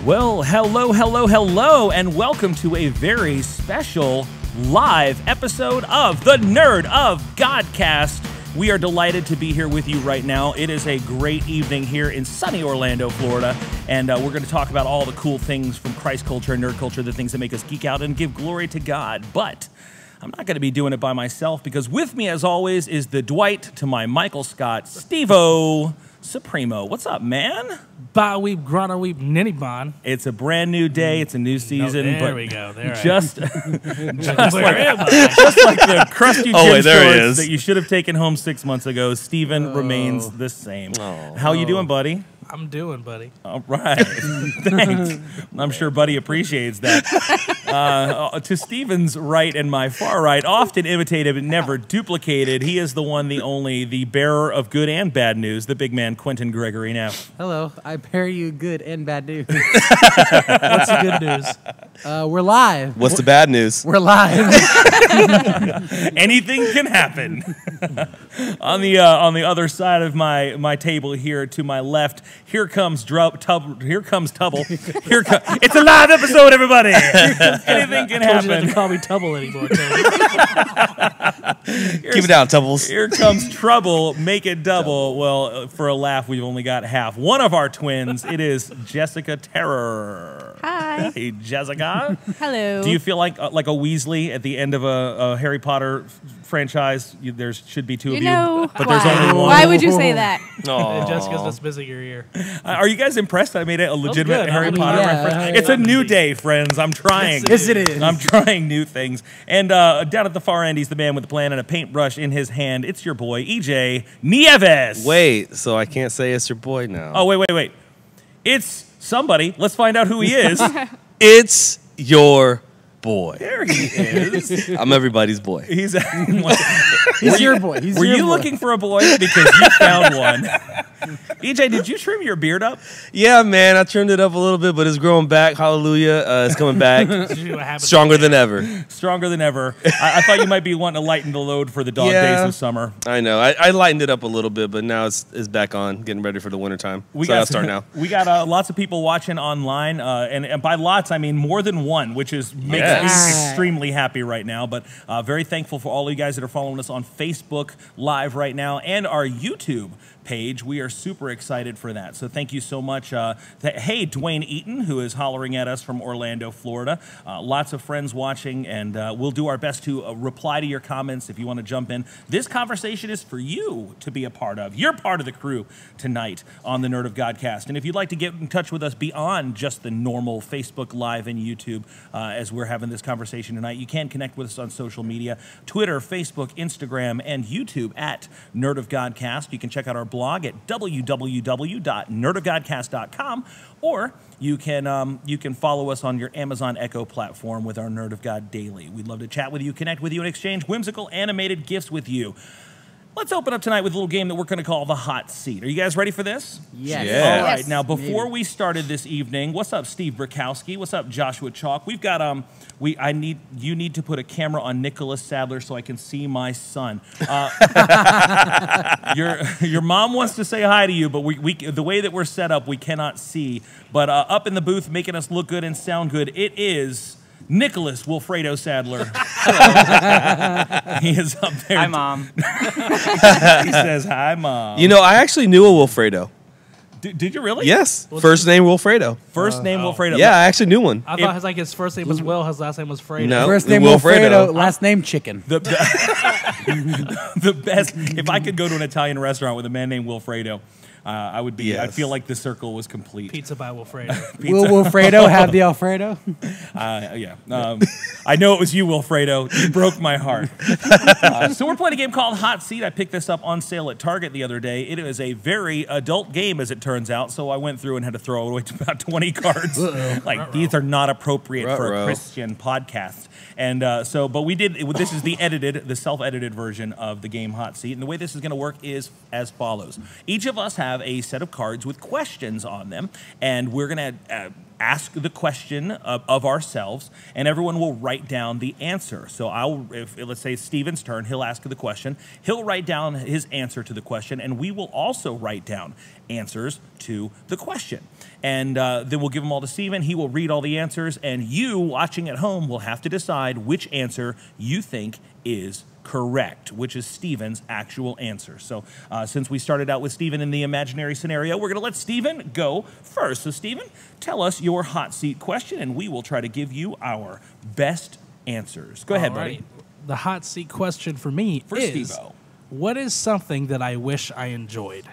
Well, hello, and welcome to a very special live episode of the Nerd of Godcast. We are delighted to be here with you right now. It is a great evening here in sunny Orlando, Florida, and we're going to talk about all the cool things from Christ culture and nerd culture, the things that make us geek out and give glory to God. But I'm not going to be doing it by myself because with me, as always, is the Dwight to my Michael Scott, Steve-O Supremo. What's up, man? Ba weep, grana weep, ninny bon. It's a brand new day. It's a new season. No, there we go. There just like the crusty gym shorts that you should have taken home 6 months ago, Steven remains the same. How you doing, buddy? I'm doing, buddy. All right. Thanks. I'm sure Buddy appreciates that. To Steven's right and my far right, often imitated but never duplicated, he is the one, the only, the bearer of good and bad news, the big man, Quentin Gregory Neff. Hello, I bear you good and bad news. What's the good news? We're live. What's the bad news? We're live. Anything can happen. On the other side of my table here to my left, here comes Tubble. It's a live episode, everybody. Anything can happen. You don't have to call me Tubble anymore. Keep it down, Tubbles. Here comes Trouble. Make it double. Well, for a laugh, we've only got half. One of our twins. It is Jessica Terror. Hi. Hey, Jessica. Hello. Do you feel like a Weasley at the end of a Harry Potter franchise? There should be two of you, but there's only one. Why would you say that? And Jessica's just missing your ear. Are you guys impressed? I made it a legitimate Harry Potter yeah, reference. It's a new day, friends. I'm trying. Yes, it is. I'm trying new things. And down at the far end, he's the man with the plan and a paintbrush in his hand. It's your boy, EJ Nieves. Wait, so I can't say it's your boy now. Oh, wait. It's somebody. Let's find out who he is. It's your boy. There he is. I'm everybody's boy. He's your boy. Were you looking for a boy? Because you found one. EJ, did you trim your beard up? Yeah, man, I trimmed it up a little bit, but it's growing back. Hallelujah. It's coming back. Stronger than ever. Stronger than ever. I thought you might be wanting to lighten the load for the dog days of summer. I know. I lightened it up a little bit, but now it's back on, getting ready for the wintertime. I'll start now. We got lots of people watching online, and by lots, I mean more than one, which makes me extremely happy right now. But very thankful for all of you guys that are following us on Facebook Live right now and our YouTube page. We are super excited for that. So thank you so much. Hey, Dwayne Eaton, who is hollering at us from Orlando, Florida. Lots of friends watching, and we'll do our best to reply to your comments if you want to jump in. This conversation is for you to be a part of. You're part of the crew tonight on the Nerd of Godcast. And if you'd like to get in touch with us beyond just the normal Facebook Live and YouTube as we're having this conversation tonight, you can connect with us on social media, Twitter, Facebook, Instagram, and YouTube at Nerd of Godcast. You can check out our blog at www.nerdofgodcast.com, or you can follow us on your Amazon Echo platform with our Nerd of God Daily. We'd love to chat with you, connect with you, and exchange whimsical animated gifts with you. Let's open up tonight with a little game that we're going to call the Hot Seat. Are you guys ready for this? Yes. Yeah. All right. Now, before we started this evening, what's up, Steve Burkowski? What's up, Joshua Chalk? We've got you need to put a camera on Nicholas Sadler so I can see my son. Your mom wants to say hi to you, but the way that we're set up, we cannot see. But up in the booth, making us look good and sound good, it is Nicholas Wilfredo Sadler. He is up there. Hi, Mom. He says, hi, Mom. You know, I actually knew a Wilfredo. Did you really? Yes. First name Wilfredo. First name Wilfredo. Yeah, I actually knew one. I thought his first name was Will, his last name was Fredo. No. First name Wilfredo. Wilfredo, last name Chicken. The best. If I could go to an Italian restaurant with a man named Wilfredo, I would be. Yes. I feel like the circle was complete. Pizza by Wilfredo. Will Wilfredo have the Alfredo? Yeah. I know it was you, Wilfredo. You broke my heart. So we're playing a game called Hot Seat. I picked this up on sale at Target the other day. It is a very adult game, as it turns out. So I went through and had to throw away about 20 cards. These are not appropriate for a Christian podcast. And but we did. This is the self-edited version of the game Hot Seat. And the way this is going to work is as follows. Each of us have have a set of cards with questions on them, and we're going to ask the question of ourselves, and everyone will write down the answer. So let's say it's Steven's turn, he'll ask the question, he'll write down his answer to the question, and we will also write down answers to the question. And then we'll give them all to Steven, he will read all the answers, and you, watching at home, will have to decide which answer you think is correct, which is Steven's actual answer. So since we started out with Steven in the imaginary scenario, we're going to let Steven go first. So Steven, tell us your hot seat question, and we will try to give you our best answers. Go ahead, buddy. The hot seat question for me For is, Steve-O. what is something that I wish I enjoyed?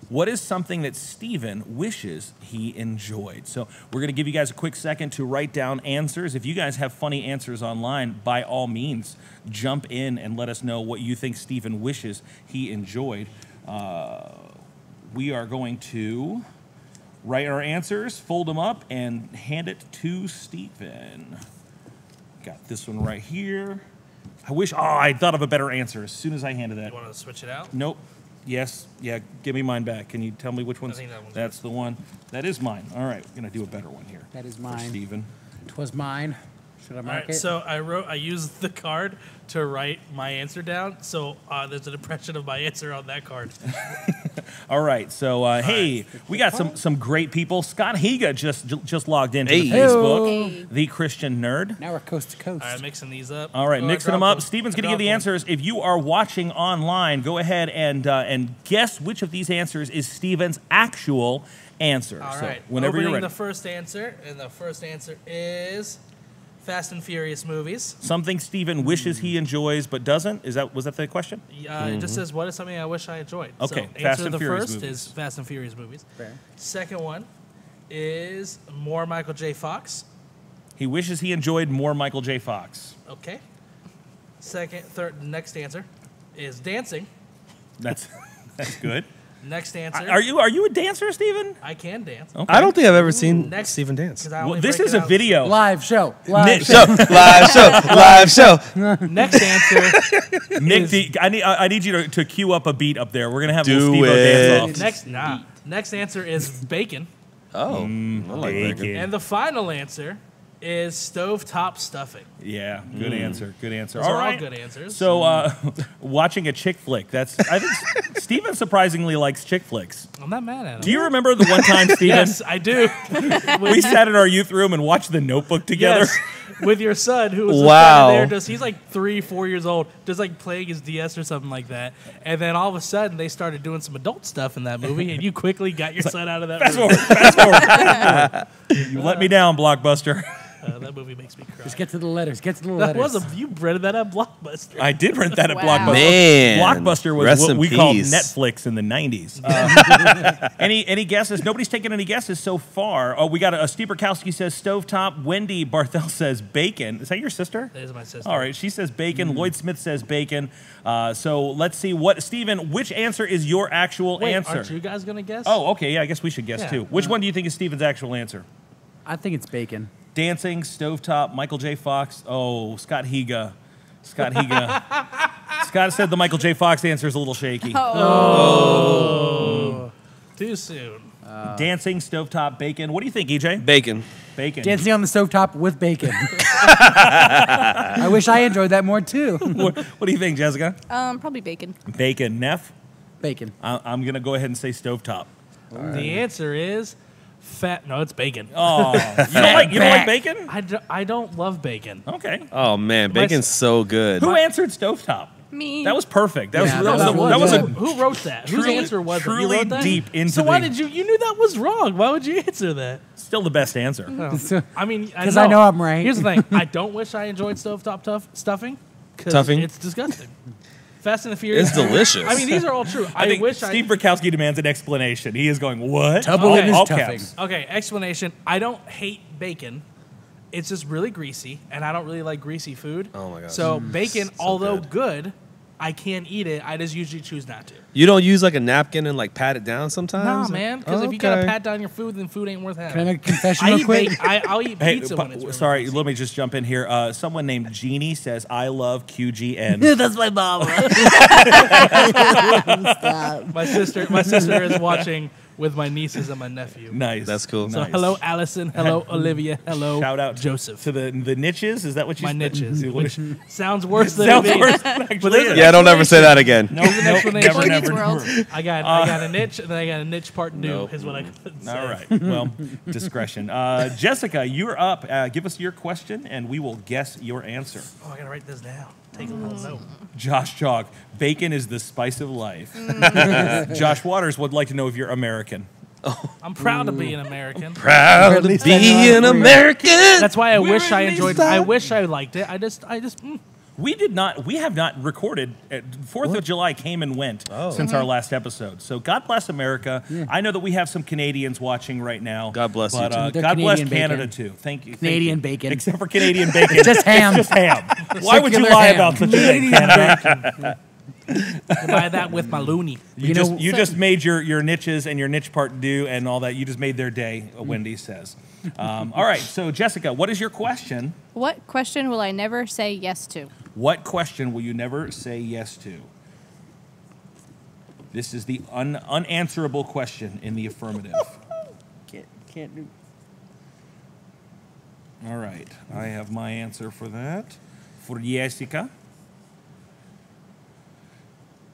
What is something that Steven wishes he enjoyed? So we're going to give you guys a quick second to write down answers. If you guys have funny answers online, by all means, jump in and let us know what you think Steven wishes he enjoyed. We are going to write our answers, fold them up, and hand it to Steven. Got this one right here. I thought of a better answer as soon as I handed that. You want to switch it out? Nope. Yes. Yeah. Give me mine back. Can you tell me which one's? I think that one's That's the one. That is mine. All right. We're gonna do a better one here. That is For mine. Steven. 'Twas mine. Should I All mark right, it? so I used the card to write my answer down. So there's an impression of my answer on that card. All right. So hey, we got some great people. Scott Higa just logged into the Hey. Facebook. Hey. The Christian Nerd. Now we're coast to coast. All right, mixing these up. All right, Oh, I mixing them dropped up. one. Steven's I going to give the dropped one. answers. If you are watching online, go ahead and guess which of these answers is Steven's actual answer. All so right, whenever you're opening ready. the first answer, and the first answer is Fast and Furious movies. Something Steven wishes he enjoys but doesn't. Was that the question? It just says, what is something I wish I enjoyed? Okay, so Fast answer and the Furious first movies. is Fast and Furious movies. Fair. Second one is more Michael J. Fox. He wishes he enjoyed more Michael J. Fox. Okay. Next answer is dancing. That's good. Next answer. Are you a dancer, Steven? I can dance. Okay. I don't think I've ever seen Next- Steven dance. 'Cause I Well, only this break is it a out. video. Live show. Nick, Live Show, live show, live show. Next answer. Nick, I need you to cue up a beat up there. We're gonna have a Do little Steve-O it. dance off. Next answer is bacon. Oh, I like bacon. bacon. And the final answer is stovetop stuffing. Yeah, good answer. Good answer. Those All are right. all good answers. So, watching a chick flick. I think Steven surprisingly likes chick flicks. I'm not mad at him. Do you remember the one time, Steven, Yes, I do. we sat in our youth room and watched The Notebook together? Yes, with your son, who was just Wow. kind of there. He's like 3-4 years old, just like playing his DS or something like that. And then all of a sudden, they started doing some adult stuff in that movie, and you quickly got your son out of that Fast movie. forward. Fast forward. Fast forward. You let me down, Blockbuster. That movie makes me cry. Just get to the letters. Get to the That letters. was you rented that at Blockbuster. I did rent that at Wow. Blockbuster. Man, Blockbuster was rest what in we called peace. Netflix in the 90s. Any guesses? Nobody's taken any guesses so far. Oh, we got a Steve Burkowski says stovetop. Wendy Barthel says bacon. Is that your sister? That is my sister. All right, she says bacon. Lloyd Smith says bacon. So let's see Steven, which answer is your actual Wait, answer? aren't you guys gonna guess? Oh, okay. Yeah, I guess we should guess Yeah. too. Which one do you think is Steven's actual answer? I think it's bacon. Dancing, stovetop, Michael J. Fox. Oh, Scott Higa. Scott Higa. Scott said the Michael J. Fox answer is a little shaky. Too soon. Dancing, stovetop, bacon. What do you think, EJ? Bacon. Bacon. Dancing on the stovetop with bacon. I wish I enjoyed that more too. What do you think, Jessica? Probably bacon. Bacon. Neff? Bacon. I'm going to go ahead and say stovetop. The answer is fat. No, it's bacon. Oh, you don't like bacon? I don't love bacon. Okay. Oh man, bacon's so good. Who answered stovetop? Me. That was perfect. That Yeah, was that was a good. Who wrote that? Whose Truly- answer was it? You truly wrote that? deep into So why the- did you knew that was wrong? Why would you answer that? still the best answer. I mean, 'Cause I know I'm right. Here's the thing: I don't wish I enjoyed stovetop stuffing. 'Cause Tuffing? It's disgusting. Fast and the Furious. It's delicious. I mean, these are all true. I think wish Steve Burkowski demands an explanation. He is going, what? Double in his All tuffing. caps. Okay, explanation. I don't hate bacon. It's just really greasy, and I don't really like greasy food. Oh my gosh. So bacon, although good. good, I can eat it. I just usually choose not to. You don't use like a napkin and like pat it down sometimes? Nah, man. Because if you gotta pat down your food, then food ain't worth having. Can I make a confession real quick? I'll eat Hey, pizza when it's really sorry, easy. let me just jump in here. Someone named Jeannie says, I love QGN. That's my mom. Stop. My sister is watching with my nieces and my nephew. Nice. That's cool. So Nice. hello, Allison. Hello, Olivia. Hello, Shout out Joseph. to the niches. Is that what you My said? niches, What which is- sounds worse than Sounds it is. worse than actually there's is. an Yeah, don't ever say that again. Nope, There's an nope, explanation. never, Boy never. Meets World. I got a niche, and then I got a niche part two. Nope. Is what I could say. All right. Well, discretion. Jessica, you're up. Give us your question, and we will guess your answer. Oh, I gotta write this down. Take a little note. Josh Chalk, bacon is the spice of life. Josh Waters would like to know if you're American. I'm proud to be an American. Proud to least be I know an I'm American. That's why I We're wish I at enjoyed. least I wish I liked it. I just. We have not recorded. 4th of July came and went since our last episode. So God bless America. I know that we have some Canadians watching right now. God bless you, but, too. They're God bless Canadian Canada bacon. too. Thank you. Canadian thank you. bacon. Except for Canadian bacon. Just ham. It's just ham. Why would you Circular lie ham. about such a thing, Canada? Buy that with my loony. You just made your niches and your niche part due and all that. You just made their day, Wendy says. All right, so Jessica, what is your question? What question will I never say yes to? What question will you never say yes to? This is the unanswerable question in the affirmative. Can't do. All right, I have my answer for that. For Jessica.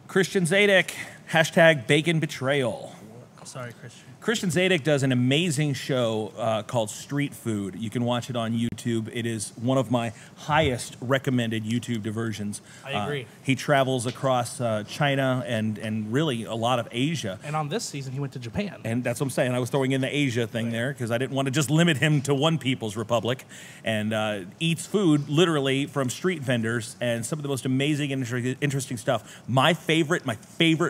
Christian Zadek, hashtag bacon betrayal. Sorry, Christian. Christian Zadek does an amazing show called Street Food. You can watch it on YouTube. It is one of my highest recommended YouTube diversions. I agree. He travels across China and really a lot of Asia. And on this season, he went to Japan. And that's what I'm saying. I was throwing in the Asia thing there because I didn't want to just limit him to one people's republic. And eats food literally from street vendors and some of the most amazing and interesting stuff. My favorite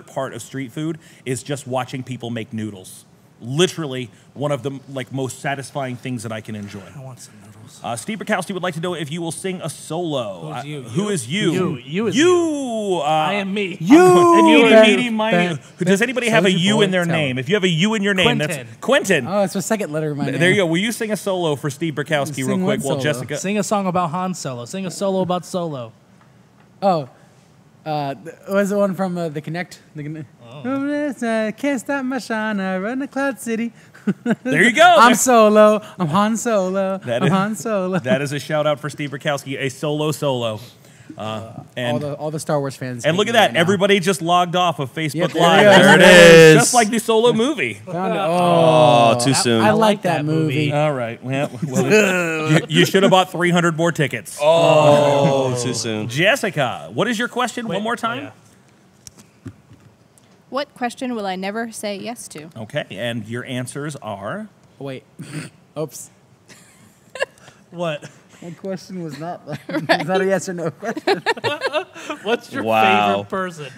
part of street food is just watching people make noodles. Literally one of the most satisfying things that I can enjoy. I want some noodles. Steve Bukowski would like to know if you will sing a solo. Who's you? Who is you? You is you. I am me. You. And you, Ben- meaty, mighty. Does anybody have a Soulja U Boy, in their tell name? If you have a U in your name, Quentin. that's Quentin. Oh, it's the second letter of my name. There you go. Will you sing a solo for Steve Bukowski Sing real quick what while solo? Jessica? Sing a song about Han Solo. Sing a solo about Solo. Oh, was the one from the Connect? Can't stop my shine. I run the Cloud City. There you go. I'm Solo. I'm Han Solo. That I'm is- Han Solo. That is a shout out for Steve Bukowski, a solo. And all the Star Wars fans. and look at hate me that. right now. Everybody just logged off of Facebook Yep, Live. there it is. Just like the solo movie. Found it. Oh, too soon. I like that movie. All right. Well, you should have bought 300 more tickets. Oh, too soon. Jessica, what is your question? One more Oh, time. yeah. What question will I never say yes to? Okay. And your answers are. Wait. Oops. What? My question was not was that a yes or no question. What's your Wow. favorite person?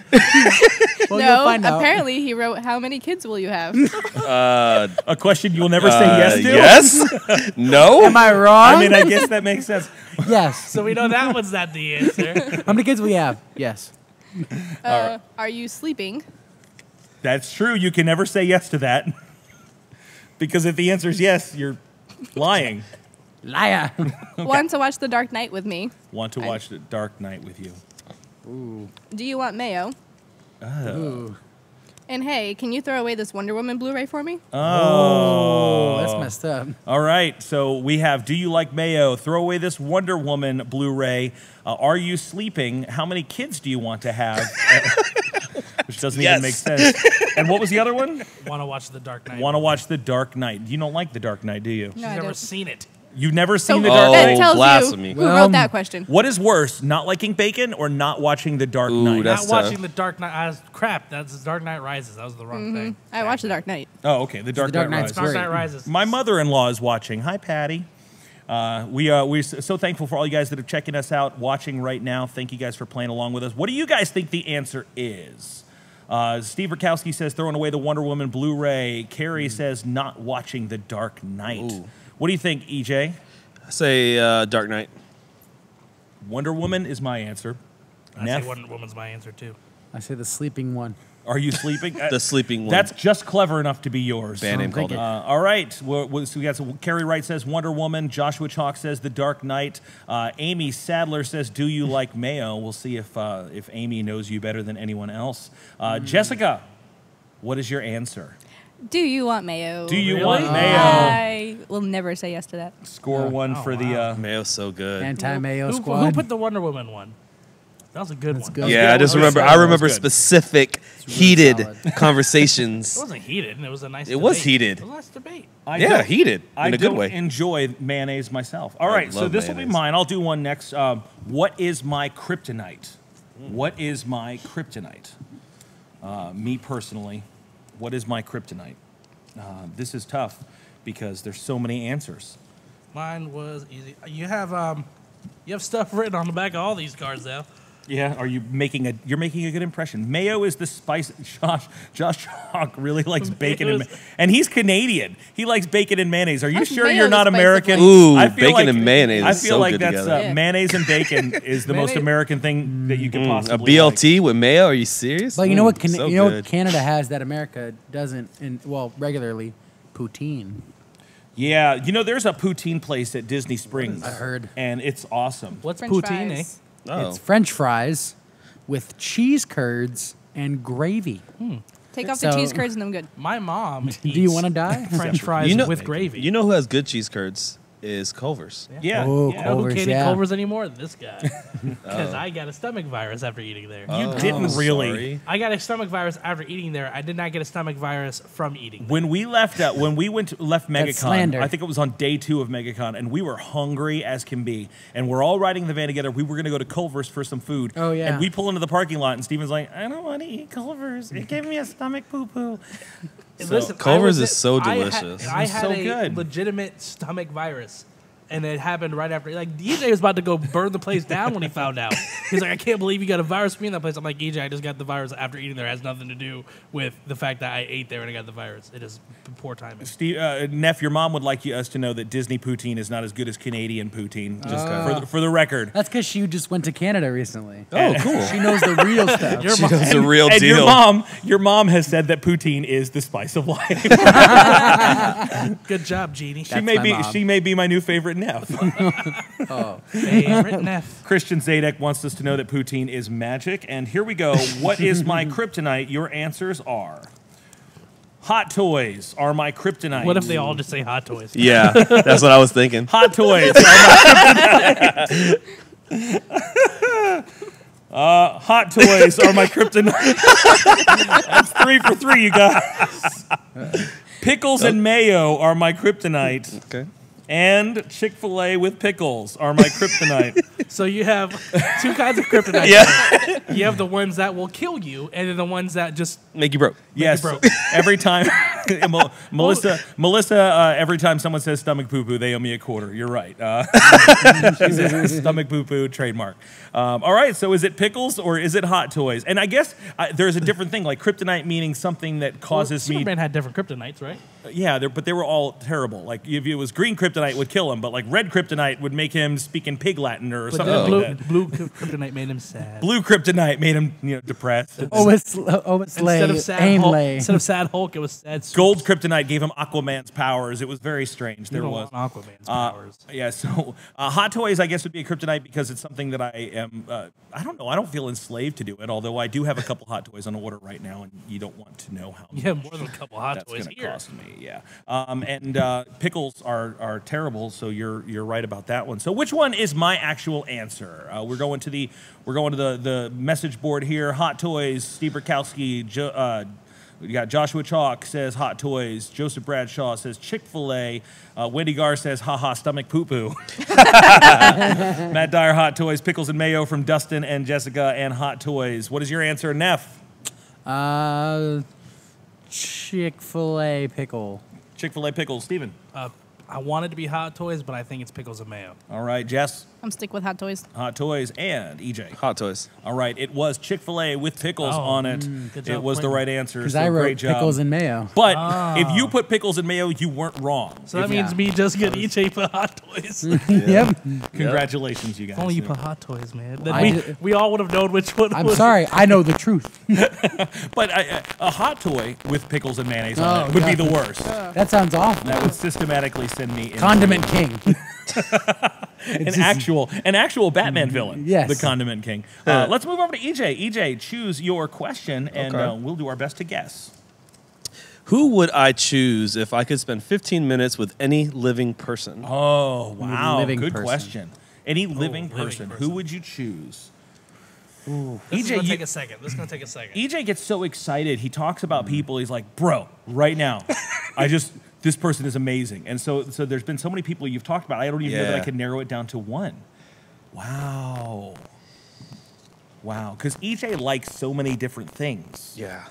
Well, you'll No, find out. apparently he wrote, how many kids will you have? A question you'll never say yes to? Yes? No? Am I wrong? I mean, I guess that makes sense. yes. So we know that one's not the answer. How many kids will you have? Yes. Are you sleeping? That's true. You can never say yes to that. Because if the answer is yes, you're lying. Liar. Want to watch The Dark Knight with me? Want to watch The Dark Knight with you. Do you want mayo? Ooh. And hey, can you throw away this Wonder Woman Blu-ray for me? Oh, that's messed up. All right, so we have Do You Like Mayo? Throw away this Wonder Woman Blu-ray. Are you sleeping? How many kids do you want to have? Which doesn't even make sense. And what was the other one? Want to watch The Dark Knight? Want to watch The Dark Knight. You don't like The Dark Knight, do you? No, She's I never don't. seen it. You've never So seen The Dark that Knight? tells blasphemy. you who Well, wrote that question. What is worse, not liking bacon or not watching The Dark Knight? that's Not tough. watching The Dark Knight. Crap, that's Dark Knight Rises. That was the wrong thing. I watched The Dark Knight. Oh, okay, The Dark Dark Knight Knight's Rises. Dark Great. Knight Rises. My mother-in-law is watching. Hi, Patty. We're so thankful for all you guys that are checking us out, watching right now. Thank you guys for playing along with us. What do you guys think the answer is? Steve Rakowski says throwing away the Wonder Woman Blu-ray. Carrie says not watching The Dark Knight. Ooh. What do you think, EJ? I say Dark Knight. Wonder Woman is my answer. I Neff? say Wonder Woman's my answer too. I say the sleeping one. Are you sleeping? The sleeping one. That's just clever enough to be yours. Band name called it. All right. So we got Carrie Wright says Wonder Woman. Joshua Chalk says The Dark Knight. Amy Sadler says, do you like mayo? We'll see if Amy knows you better than anyone else. Jessica, what is your answer? Do you want mayo? Do you want mayo? I will never say yes to that. Score one for the... Mayo's so good. Anti-mayo Who squad. put the Wonder Woman one? That was a good one. good. Yeah, I just remember. I remember specific heated solid. conversations. It wasn't heated. It was a nice. It was debate. heated. It was a nice debate. Heated I in a good don't way. enjoy mayonnaise myself. All right, so love this will be mayonnaise. mine. I'll do one next. What is my kryptonite? What is my kryptonite? Me personally, what is my kryptonite? This is tough because there's so many answers. Mine was easy. You have stuff written on the back of all these cards now. Yeah, are you making you're making a good impression. Mayo is the spice. Josh Hawk really likes bacon and he's Canadian. He likes bacon and mayonnaise. Are you How's sure mayo you're the not spice of American? life? Ooh, I feel bacon and mayonnaise I is feel so like good that's together. Yeah. mayonnaise and bacon is the most Mayonnaise- American thing that you could A possibly BLT with mayo? Are you serious? But you know what? So you know what good. Canada has that America doesn't. Regularly, poutine. Yeah, you know, there's a poutine place at Disney Springs. I heard. And it's awesome. What's French poutine? fries. Oh. It's French fries with cheese curds and gravy. Take off the So- cheese curds and I'm good. My mom. Do you want to die? French fries with gravy? You know who has good cheese curds is Culver's. Yeah. Oh, yeah. You know who Culver's, can't eat yeah. Culver's anymore? This guy. Because I got a stomach virus after eating there. You didn't really. Sorry. I got a stomach virus after eating there. I did not get a stomach virus from eating there. When we left left MegaCon, slander. I think it was on day 2 of MegaCon, and we were hungry as can be. And we're all riding the van together. We were going to go to Culver's for some food. Oh, yeah. And we pull into the parking lot, and Steven's like, I don't want to eat Culver's. It gave me a stomach poo-poo. Listen, Culver's I is so I delicious. I had So a good. legitimate stomach virus. And it happened right after. Like, EJ was about to go burn the place down when he found out. He's like, I can't believe you got a virus from me in that place. I'm like, EJ, I just got the virus after eating there. It has nothing to do with the fact that I ate there and I got the virus. It is poor timing. Steve, Neff, your mom would like us to know that Disney poutine is not as good as Canadian poutine, just for the record. That's because she just went to Canada recently. Oh, cool. She knows the real stuff. Your She mom- knows the real And deal. your mom has said that poutine is the spice of life. Good job, Jeannie. That's my mom. She may be my new favorite Neff. Oh, Favorite Neff. Christian Zadek wants us to know that poutine is magic. And here we go. What is my kryptonite? Your answers are Hot Toys are my kryptonite. What if they all just say Hot Toys? Yeah, that's what I was thinking. Hot Toys are my kryptonite. Hot Toys are my kryptonite. That's 3 for 3, you guys. Pickles and mayo are my kryptonite. Okay. And Chick-fil-A with pickles are my kryptonite. So you have two kinds of kryptonite. Yeah. You have the ones that will kill you, and then the ones that just Make you broke. Yes, broke. every time. Melissa, every time someone says stomach poo-poo, they owe me a quarter. You're right. She says stomach poo-poo, trademark. All right, so is it pickles or is it Hot Toys? And I guess there's a different thing, like kryptonite meaning something that causes me... Superman had different kryptonites, right? Yeah, but they were all terrible. Like, if it was green kryptonite, would kill him, but like red kryptonite would make him speak in pig Latin or But something then like that. blue kryptonite made him sad. Blue kryptonite made him, depressed. Instead of sad Hulk, it was sad. Super. Gold kryptonite gave him Aquaman's powers. It was very strange. There You don't was want Aquaman's powers. Yeah, so Hot Toys, I guess, would be a kryptonite because it's something that I am, I don't know, I don't feel enslaved to do it, although I do have a couple Hot Toys on order right now, and you don't want to know how You have more than a couple Hot that's Toys going to here. cost me, yeah. And pickles are terrible, so you're right about that one. So which one is my actual answer? We're going to the message board here. Hot Toys, Steve Burkowski, we got Joshua Chalk says Hot Toys. Joseph Bradshaw says Chick-fil-A. Wendy Gar says, haha, stomach poo-poo. Matt Dyer, Hot Toys. Pickles and mayo from Dustin and Jessica and Hot Toys. What is your answer, Neff? Chick-fil-A pickle. Chick-fil-A pickles. Steven? I wanted to be Hot Toys, but I think it's pickles and mayo. All right, Jess? I'm stick with Hot Toys. Hot Toys and EJ. Hot Toys. All right, it was Chick-fil-A with pickles on it. good It job, was the Quentin. right answer. Because So I wrote great job. pickles and mayo. But if you put pickles and mayo, you weren't wrong. So that means me just get EJ for Hot Toys. Yep. Congratulations, you guys. If only you put Hot Toys, man. Then I did- we all would have known which one. I'm was sorry. I know the truth. But a hot toy with pickles and mayonnaise on it would be the worst. That sounds awful. That would systematically send me into Condiment King. an actual Batman villain. Yes. The Condiment King. Let's move over to EJ. EJ, choose your question, and Okay. we'll do our best to guess. Who would I choose if I could spend 15 minutes with any living person? Oh, wow. living Good person. question. Any living living person, person. who would you choose? This is EJ, gonna take a second. This is gonna take a second. EJ gets so excited. He talks about people. He's like, bro, right now, this person is amazing. And so there's been so many people you've talked about. I don't even know that I Yeah. could narrow it down to one. Wow. Because EJ likes so many different things. Yeah.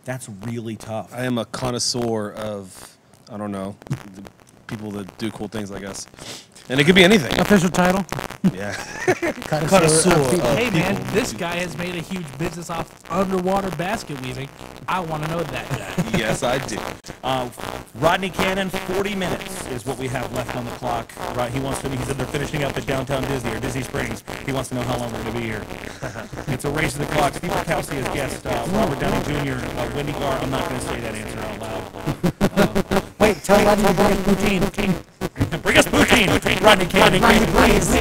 That's really tough. I am a connoisseur of, I don't know, the people that do cool things, I guess. And it could be anything. Official title. Yeah. Connoisseur of people. Hey man, this guy has made a huge business off underwater basket weaving. I want to know that guy. Yes, I do. Rodney Cannon, 40 minutes is what we have left on the clock. Right, he said they're finishing up at downtown Disney or Disney Springs. He wants to know how long we're going to be here. It's a race to the clock. Steve Kelsey has guessed Robert Downey Jr., Wendy Garr. I'm not going to say that answer out loud. Wait, tell Rodney to bring us poutine. Bring us poutine, Rodney Cannon. It's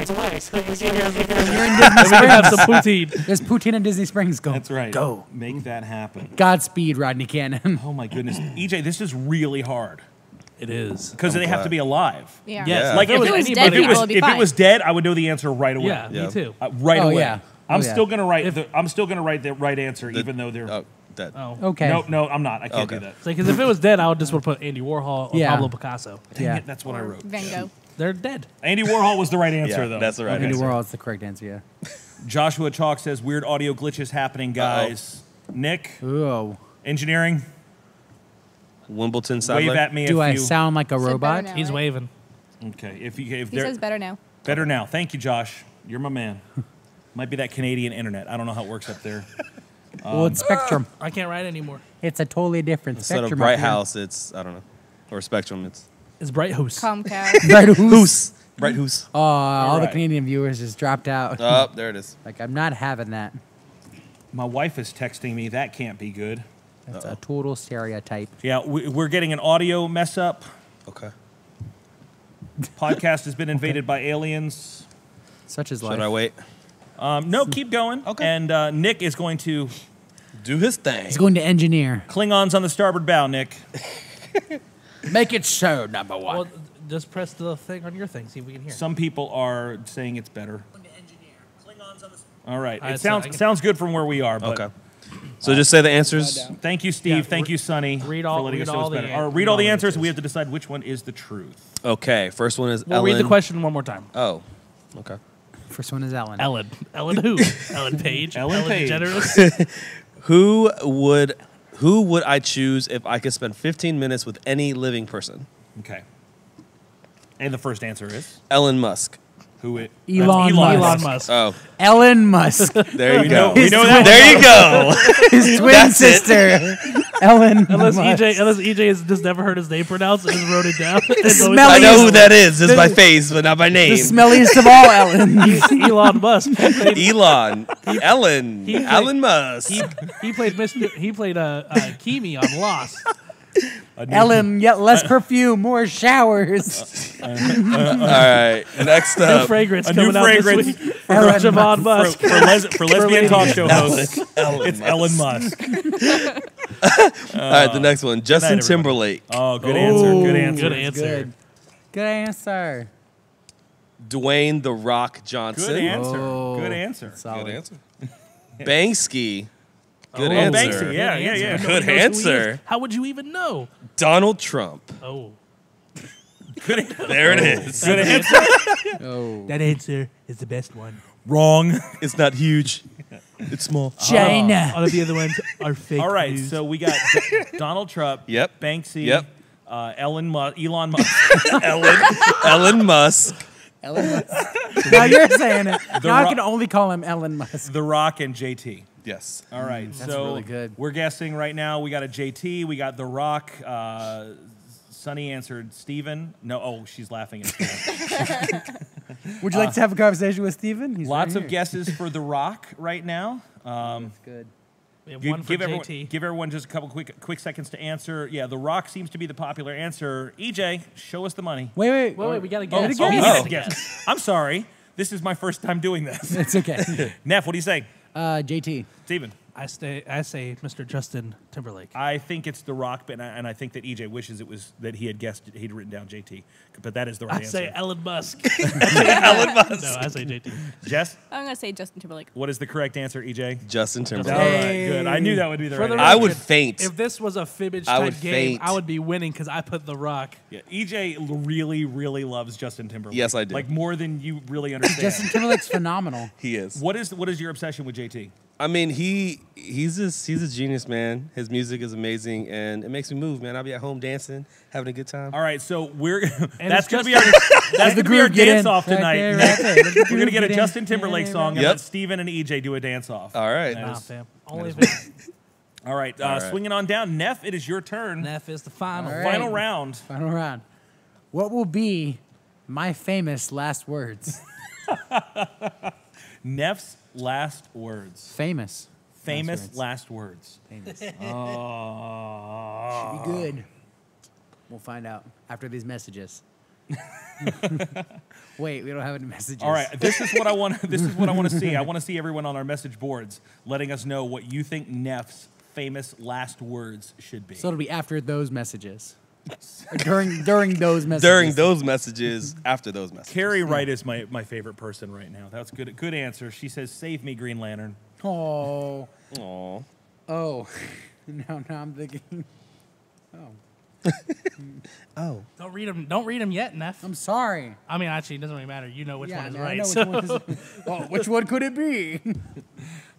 away. You're in Disney We can have some Springs. poutine. There's poutine in Disney Springs. Go. That's right. Go. Make that happen. Godspeed, Rodney Cannon. Oh my goodness, EJ, this is really hard It is. because they have glad. to be alive. Yeah. Yes. Like If if it was it dead was, people, it'd be if it fine. was dead, I would know the answer right away. Yeah, Yeah. me too. Right Oh, away. yeah. I'm Oh, yeah. still gonna write. I'm still gonna write the right answer, even though they're. Oh, dead. Oh. Okay. No, I'm not. I can't Okay. do that. Because if it was dead, I would just want to put Andy Warhol or Yeah. Pablo Picasso. Dang Yeah. it, that's what I wrote. Van Gogh. They're dead. Andy Warhol was the right answer, Yeah, though. that's the right Andy answer. Warhol's the correct answer, yeah. Joshua Chalk says weird audio glitches happening, guys. Nick, Ooh. engineering, Wimbledon wave satellite. at me Do if I you. sound like a Said better robot? now, He's right? waving. Okay, if He they're says better now. better now. Thank you, Josh. You're my man. Might be that Canadian internet. I don't know how it works up there. Well, it's Spectrum. I can't write anymore. It's a totally different Instead Spectrum. of Bright up here. House, it's, I don't know. Or Spectrum, it's It's Bright House. Comcast. Bright Hoose. Bright Hoose. Oh, all the right. Canadian viewers just dropped out. Oh, there it is. Like, I'm not having that. My wife is texting me. That can't be good. That's a total stereotype. Yeah, we're getting an audio mess up. Okay. Podcast has been invaded by aliens. Such is life. Should I wait? No, keep going. Okay. And Nick is going to Do his thing. He's going to engineer. Klingons on the starboard bow. Nick, Make it so, number one. Well, just press the thing on your thing. See if we can hear. some people are saying it's better. All right, it I sounds can- good from where we are. But Okay. So just say the answers. Thank you, Steve. Yeah, Thank you, Sonny, read for all- letting read us know all it's the better. an- Or read read all all the the answers, and we answers. have to decide which one is the truth. Okay. First one is We'll Ellen. read the question one more time. Oh. Okay. First one is Ellen. Ellen. Ellen who? Ellen Page. Ellen Page. DeGeneres. Who would I choose if I could spend 15 minutes with any living person? Okay. And the first answer is Elon Musk. who it? Elon that's Musk. Elon Musk. Oh, Ellen Musk. there you know- go. we know that. There you go. His twin That's it. sister. Ellen Unless Musk. EJ has just never heard his name pronounced and just wrote it down. It's always smelly- I know who that is, just by face, but not by The name. smelliest of all Ellens. Elon Musk. Elon, Ellen, he played- Alan Musk. He played Kimi on Lost. Ellen, yet less perfume, more showers. All right, next New up. fragrance a new coming out fragrance this week. For Ellen Javon Musk. for lesbian talk show hosts. Ellen It's Musk. Elon Musk. All right, the next one. Justin everybody. Timberlake, Oh, good answer. Good answer. Good answer. Good. Good answer. Dwayne the Rock Johnson, Good answer. Oh. Good answer. Solid. answer. Banksy, good Oh, answer. Banksy, yeah, yeah, yeah. Nobody Good knows who he answer. is. How would you even know? Donald Trump. Oh. There it is. Good answer. Oh. That answer is the best one. Wrong. It's not huge. It's small. China. All of the other ones are fake All right, news. so we got Donald Trump. Yep. Banksy. Yep. Elon Musk. Ellen Musk. Elon Musk. Now you're saying it. Now I Rock- can only call him Elon Musk. The Rock and JT. Yes. All right, That's so really good. we're guessing right now. We got a JT. We got The Rock. Sunny answered Steven. No, oh, she's laughing at Steven. Would you like to have a conversation with Steven? He's Lots right of here. guesses for The Rock right now. That's good. We have one for JT. Give everyone just a couple quick seconds to answer. Yeah, The Rock seems to be the popular answer. EJ, show us the money. Wait. Wait, we got to Oh, guess. oh, We oh. gotta Guess. I'm sorry. This is my first time doing this. It's okay. Neff, what do you say? JT. Steven? I say Mr. Justin Timberlake. I think it's The Rock, and I think that EJ wishes it was that he had guessed, he'd written down JT. But that is the right I answer. say Elon Musk. Elon Musk. No, I say JT. Jess, I'm gonna say Justin Timberlake. what is the correct answer, EJ? Justin All Timberlake. right, good. I knew that would be the For right the answer. I would record, faint. If this was a fibbage I type would game, faint. I would be winning because I put The Rock. Yeah, EJ really, really loves Justin Timberlake. Yes, I do. Like more than you really understand. Justin Timberlake's phenomenal. He is. What is your obsession with JT? I mean, he's a genius, man. His music is amazing, and it makes me move, man. I'll be at home dancing, having a good time. All right, so we're And that's it's gonna just be our that's gonna be our groove get in. dance off Right tonight. there, right there. Let the We're gonna groove get a get in. Justin Timberlake song and Yep. let Steven and EJ do a dance off. All right. Nah, fam. Only is if it's All right, All right. swinging on down. Neff, it is your turn. Neff is the final. All right. Final round. Final round. What will be my famous last words? Neff's last words. Famous. Famous last words. Famous. Oh. Be good. We'll find out after these messages. Wait, we don't have any messages. All right, this is what I want. This is what I want to see. I want to see everyone on our message boards letting us know what you think Neff's famous last words should be. So it'll be after those messages. Or during those messages. During those messages, after those messages. Carrie Wright is my favorite person right now. That's good. Good answer. She says, "Save me, Green Lantern." Oh. Aw. Oh. Now I'm thinking. Oh. Oh. Don't read them yet, Neff. I'm sorry. I mean, actually, it doesn't really matter. You know which one is I right. know so- which one is, oh, which one could it be?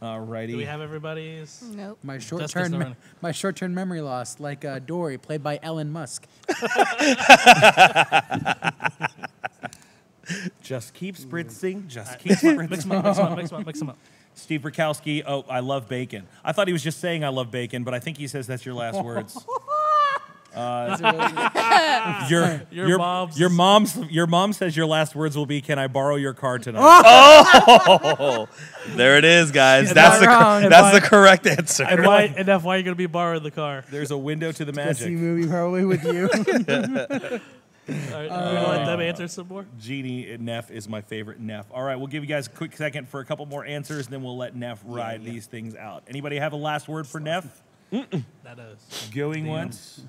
Alrighty. Do we have everybody's? Nope. My Just gets short-term, the run. my short-term memory loss, like Dory, played by Elon Musk. Just keep spritzing. Just keep spritzing. Mix them up. Steve Burkowski. Oh, I love bacon. I thought he was just saying I love bacon, but I think he says that's your last words. That's a really good- Your mom says your last words will be, "Can I borrow your car tonight?" Oh, there it is, guys. That's not wrong. the correct answer. And why are you going to be borrowing the car? There's a window to the Let's see magic. movie probably with you. All right, we're going to let them answer some more. Jeannie Neff is my favorite Neff. All right, we'll give you guys a quick second for a couple more answers, then we'll let Neff ride these things out. Anybody have a last word for Neff? That is. Going once,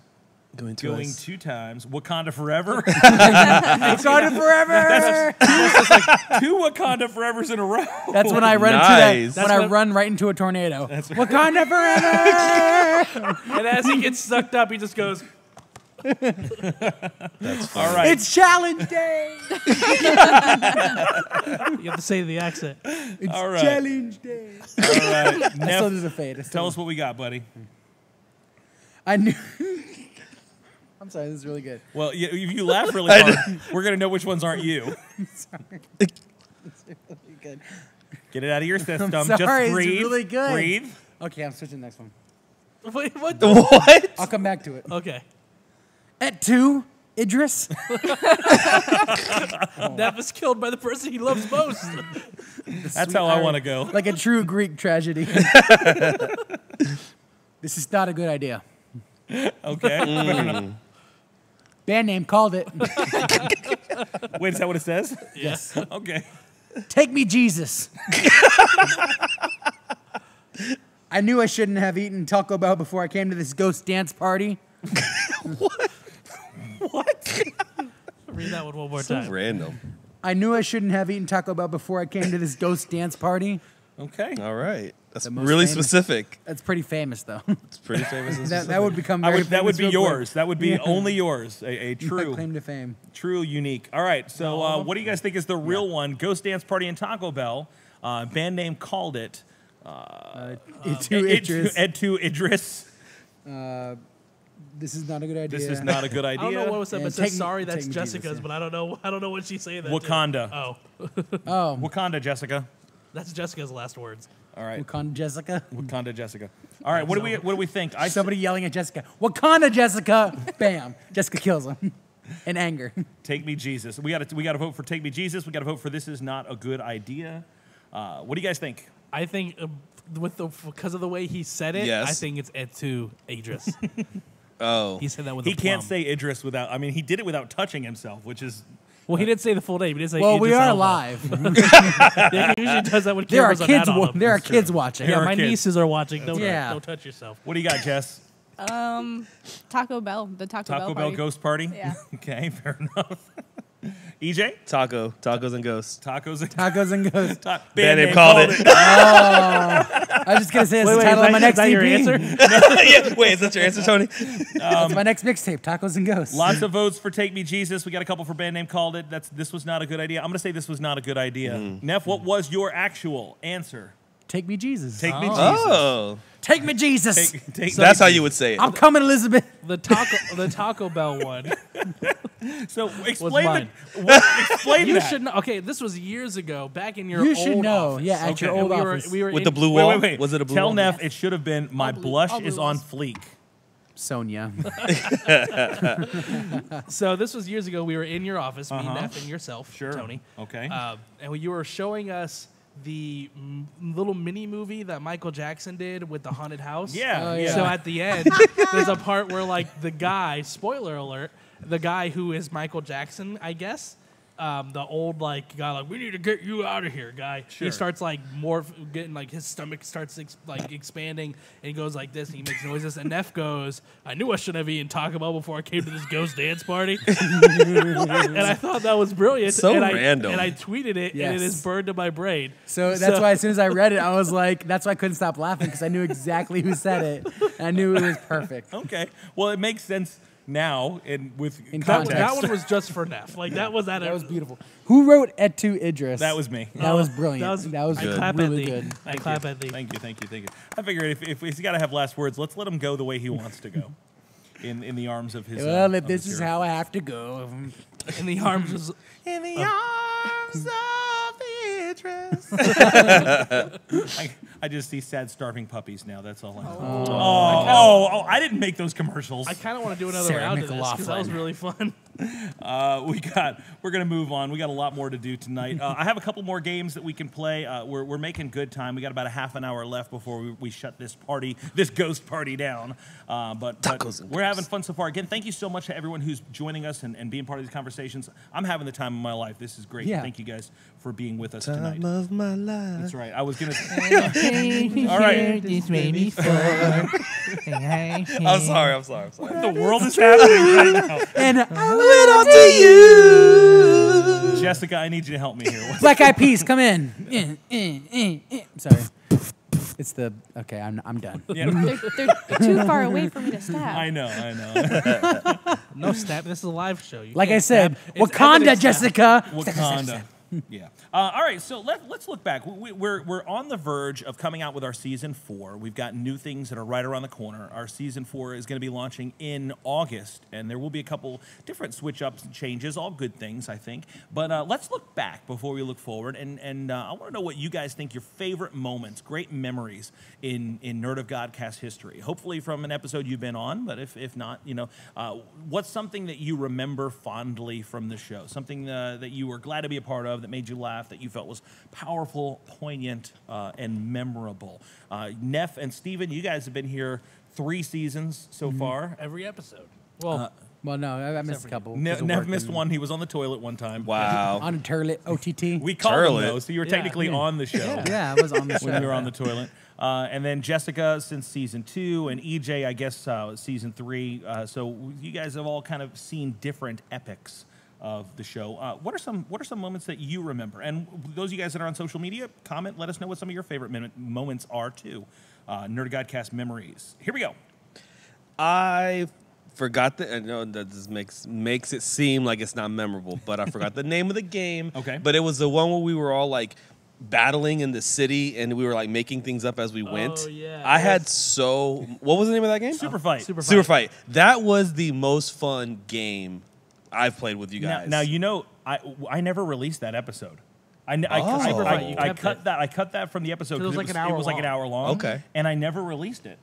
Going going two times. Wakanda forever. Wakanda forever. Two Wakanda forevers in a row. That's when I run Nice. into that. When I run right into a tornado. Wakanda forever. And as he gets sucked up, he just goes, All right. It's challenge day. you have to say the accent. It's All right. challenge day. All right. I still Neff, do the fade. tell us what we got, buddy. I knew. I'm sorry. This is really good. Well, if you laugh really hard, we're going to know which ones aren't you. Sorry. It's really good. Get it out of your system. sorry, Just it's breathe. really good. Breathe. Okay, I'm switching to the next one. Wait, what? What? I'll come back to it. Okay. At 2, Idris. Neff is killed by the person he loves most. That's how I want to go. Like a true Greek tragedy. This is not a good idea. Okay. Band name called it. Wait, is that what it says? Yes. Okay. Take me, Jesus. I knew I shouldn't have eaten Taco Bell before I came to this ghost dance party. What? Read that one more So time. random. I knew I shouldn't have eaten Taco Bell before I came to this ghost dance party. Okay. All right. That's The most really famous. specific. That's pretty famous, though. It's pretty famous. And that would become I very would, that would famous be real quick. yours. That would be only yours. A My true, claim to fame. true, unique. All right. So, what do you guys think is the real one? Ghost Dance Party and Taco Bell. Band name called it. Two Idris. Ed to Idris. This is not a good idea. This is not a good idea. I don't know what was said, And but it says sorry. take That's me, Jessica's, Jesus, yeah. but I don't know what she's saying. That Wakanda. To. Oh, Oh, Wakanda, Jessica. that's Jessica's last words. All right. Wakanda Jessica. Wakanda, Jessica. All right. What do we think? Somebody yelling at Jessica. Wakanda Jessica. Bam. Jessica kills him in anger. Take me, Jesus. We got to vote for Take Me, Jesus. We got to vote for This Is Not a Good Idea. What do you guys think? I think because of the way he said it, Yes. I think it's Etu Idris. Oh. He said that with He a can't plum. say Idris without. I mean, he did it without touching himself, which is. Well, he didn't say the full name. He didn't say. Well, we Idris are Elba. live. Yeah, he usually does that when There are cameras kids. on him. There are kids watching. There Yeah, are my kids. nieces are watching. Don't Yeah. don't touch yourself. What do you got, Jess? Taco Bell. The Taco Taco Bell party. Ghost Party? Yeah. Okay, fair enough. EJ? Tacos and ghosts. Tacos and Tacos and ghosts. Band name called it. I was just gonna say it's the title of my next is that your EP. answer? Yeah, wait, is that your answer, Tony? That's my next mixtape. Tacos and ghosts. Lots of votes for Take Me, Jesus. We got a couple for band name called it. This was not a good idea. I'm going to say this was not a good idea. Neff, what was your actual answer? Take me, Jesus. Take me, Jesus. Oh. Take me, Jesus. That's how you would say it. I'm coming, Elizabeth. The Taco Bell one. So explain mine. explain You that. should know. Okay, this was years ago, back in your You old should know. office. Yeah, at your Okay. old And office. we were With in, the blue wall? Wait. Was it a blue Tell wall? Neff it should have been my blue- blush all blue is on walls. fleek. Sonia. So this was years ago. We were in your office, me, Uh-huh. Neff, and yourself, Sure. Tony. Okay. And you were showing us the little mini movie that Michael Jackson did with the haunted house. Yeah. Oh, yeah. yeah. So at the end, there's a part where like the guy, spoiler alert, the guy who is Michael Jackson, I guess, the old like guy, like we need to get you out of here, guy. Sure. He starts like getting like his stomach starts expanding, and he goes like this, and he makes noises. And Neff goes, "I knew I shouldn't have eaten Taco Bell before I came to this ghost dance party." And I thought that was brilliant. So and random. And I tweeted it, and Yes. it is burned in my brain. So that's why as soon as I read it, I was like, that's why I couldn't stop laughing because I knew exactly who said it. And I knew it was perfect. Okay. Well, it makes sense now In context. context. That one was just for Neff. Like that was That was beautiful. Who wrote Etu Idris? That was me. That was brilliant. That was I clap really at thee. good. I clap at thee. Thank you. I figured if he's got to have last words, let's let him go the way he wants to go. In the arms of his. Well, if of this his is hero. how I have to go. In the arms was In the arms of Idris. I just see sad, starving puppies now. That's all I know. Oh, I didn't make those commercials. I kind of want to do another Sarah round of this because that was McLachlan. really fun. We're gonna move on. We got a lot more to do tonight. I have a couple more games that we can play. We're making good time. We got about a half an hour left before we shut this ghost party down. But we're having fun so far. Again, thank you so much to everyone who's joining us and being part of these conversations. I'm having the time of my life. This is great. Yeah. Thank you guys for being with us tonight. Time of my life. That's right. I was gonna. All right. This baby for. I'm sorry. What the world is happening right now? And Little to you. Jessica, I need you to help me here. Black Eyed Peas, come in. Sorry. It's the okay. I'm done. Yeah, They're too far away for me to stab. I know. No stab. This is a live show. You Like I can't said, stab. It's Wakanda, evidence Jessica. Wakanda. Yeah. All right. So let's look back. We're on the verge of coming out with our season 4. We've got new things that are right around the corner. Our season 4 is going to be launching in August, and there will be a couple different switch ups and changes. All good things, I think. But let's look back before we look forward, and I want to know what you guys think your favorite moments, great memories in Nerd of Godcast history. Hopefully from an episode you've been on, but if not, what's something that you remember fondly from the show? Something that you were glad to be a part of, that made you laugh, that you felt was powerful, poignant, and memorable. Neff and Steven, you guys have been here 3 seasons so far. Every episode. Well, Well, no, I missed a couple. Neff 'cause of work missed and- one. He was on the toilet one time. Wow. On a toilet, OTT. We called him, Turlet. though, so you were technically on the show. Yeah, I was on the show. When you were on the toilet. And then Jessica since season 2, and EJ, I guess, season 3. So you guys have all kind of seen different epics of the show. What are some moments that you remember? And those of you guys that are on social media, comment, let us know what some of your favorite moments are too. Nerd Godcast memories. Here we go. I forgot I know that this makes it seem like it's not memorable, but I forgot the name of the game. Okay. But it was the one where we were all like battling in the city, and we were like making things up as we went. Oh, yeah. I had what was the name of that game? Super Fight. Super Fight. That was the most fun game I've played with you guys. Now you know I never released that episode. I cut that from the episode because it was like an hour long. Okay. And I never released it.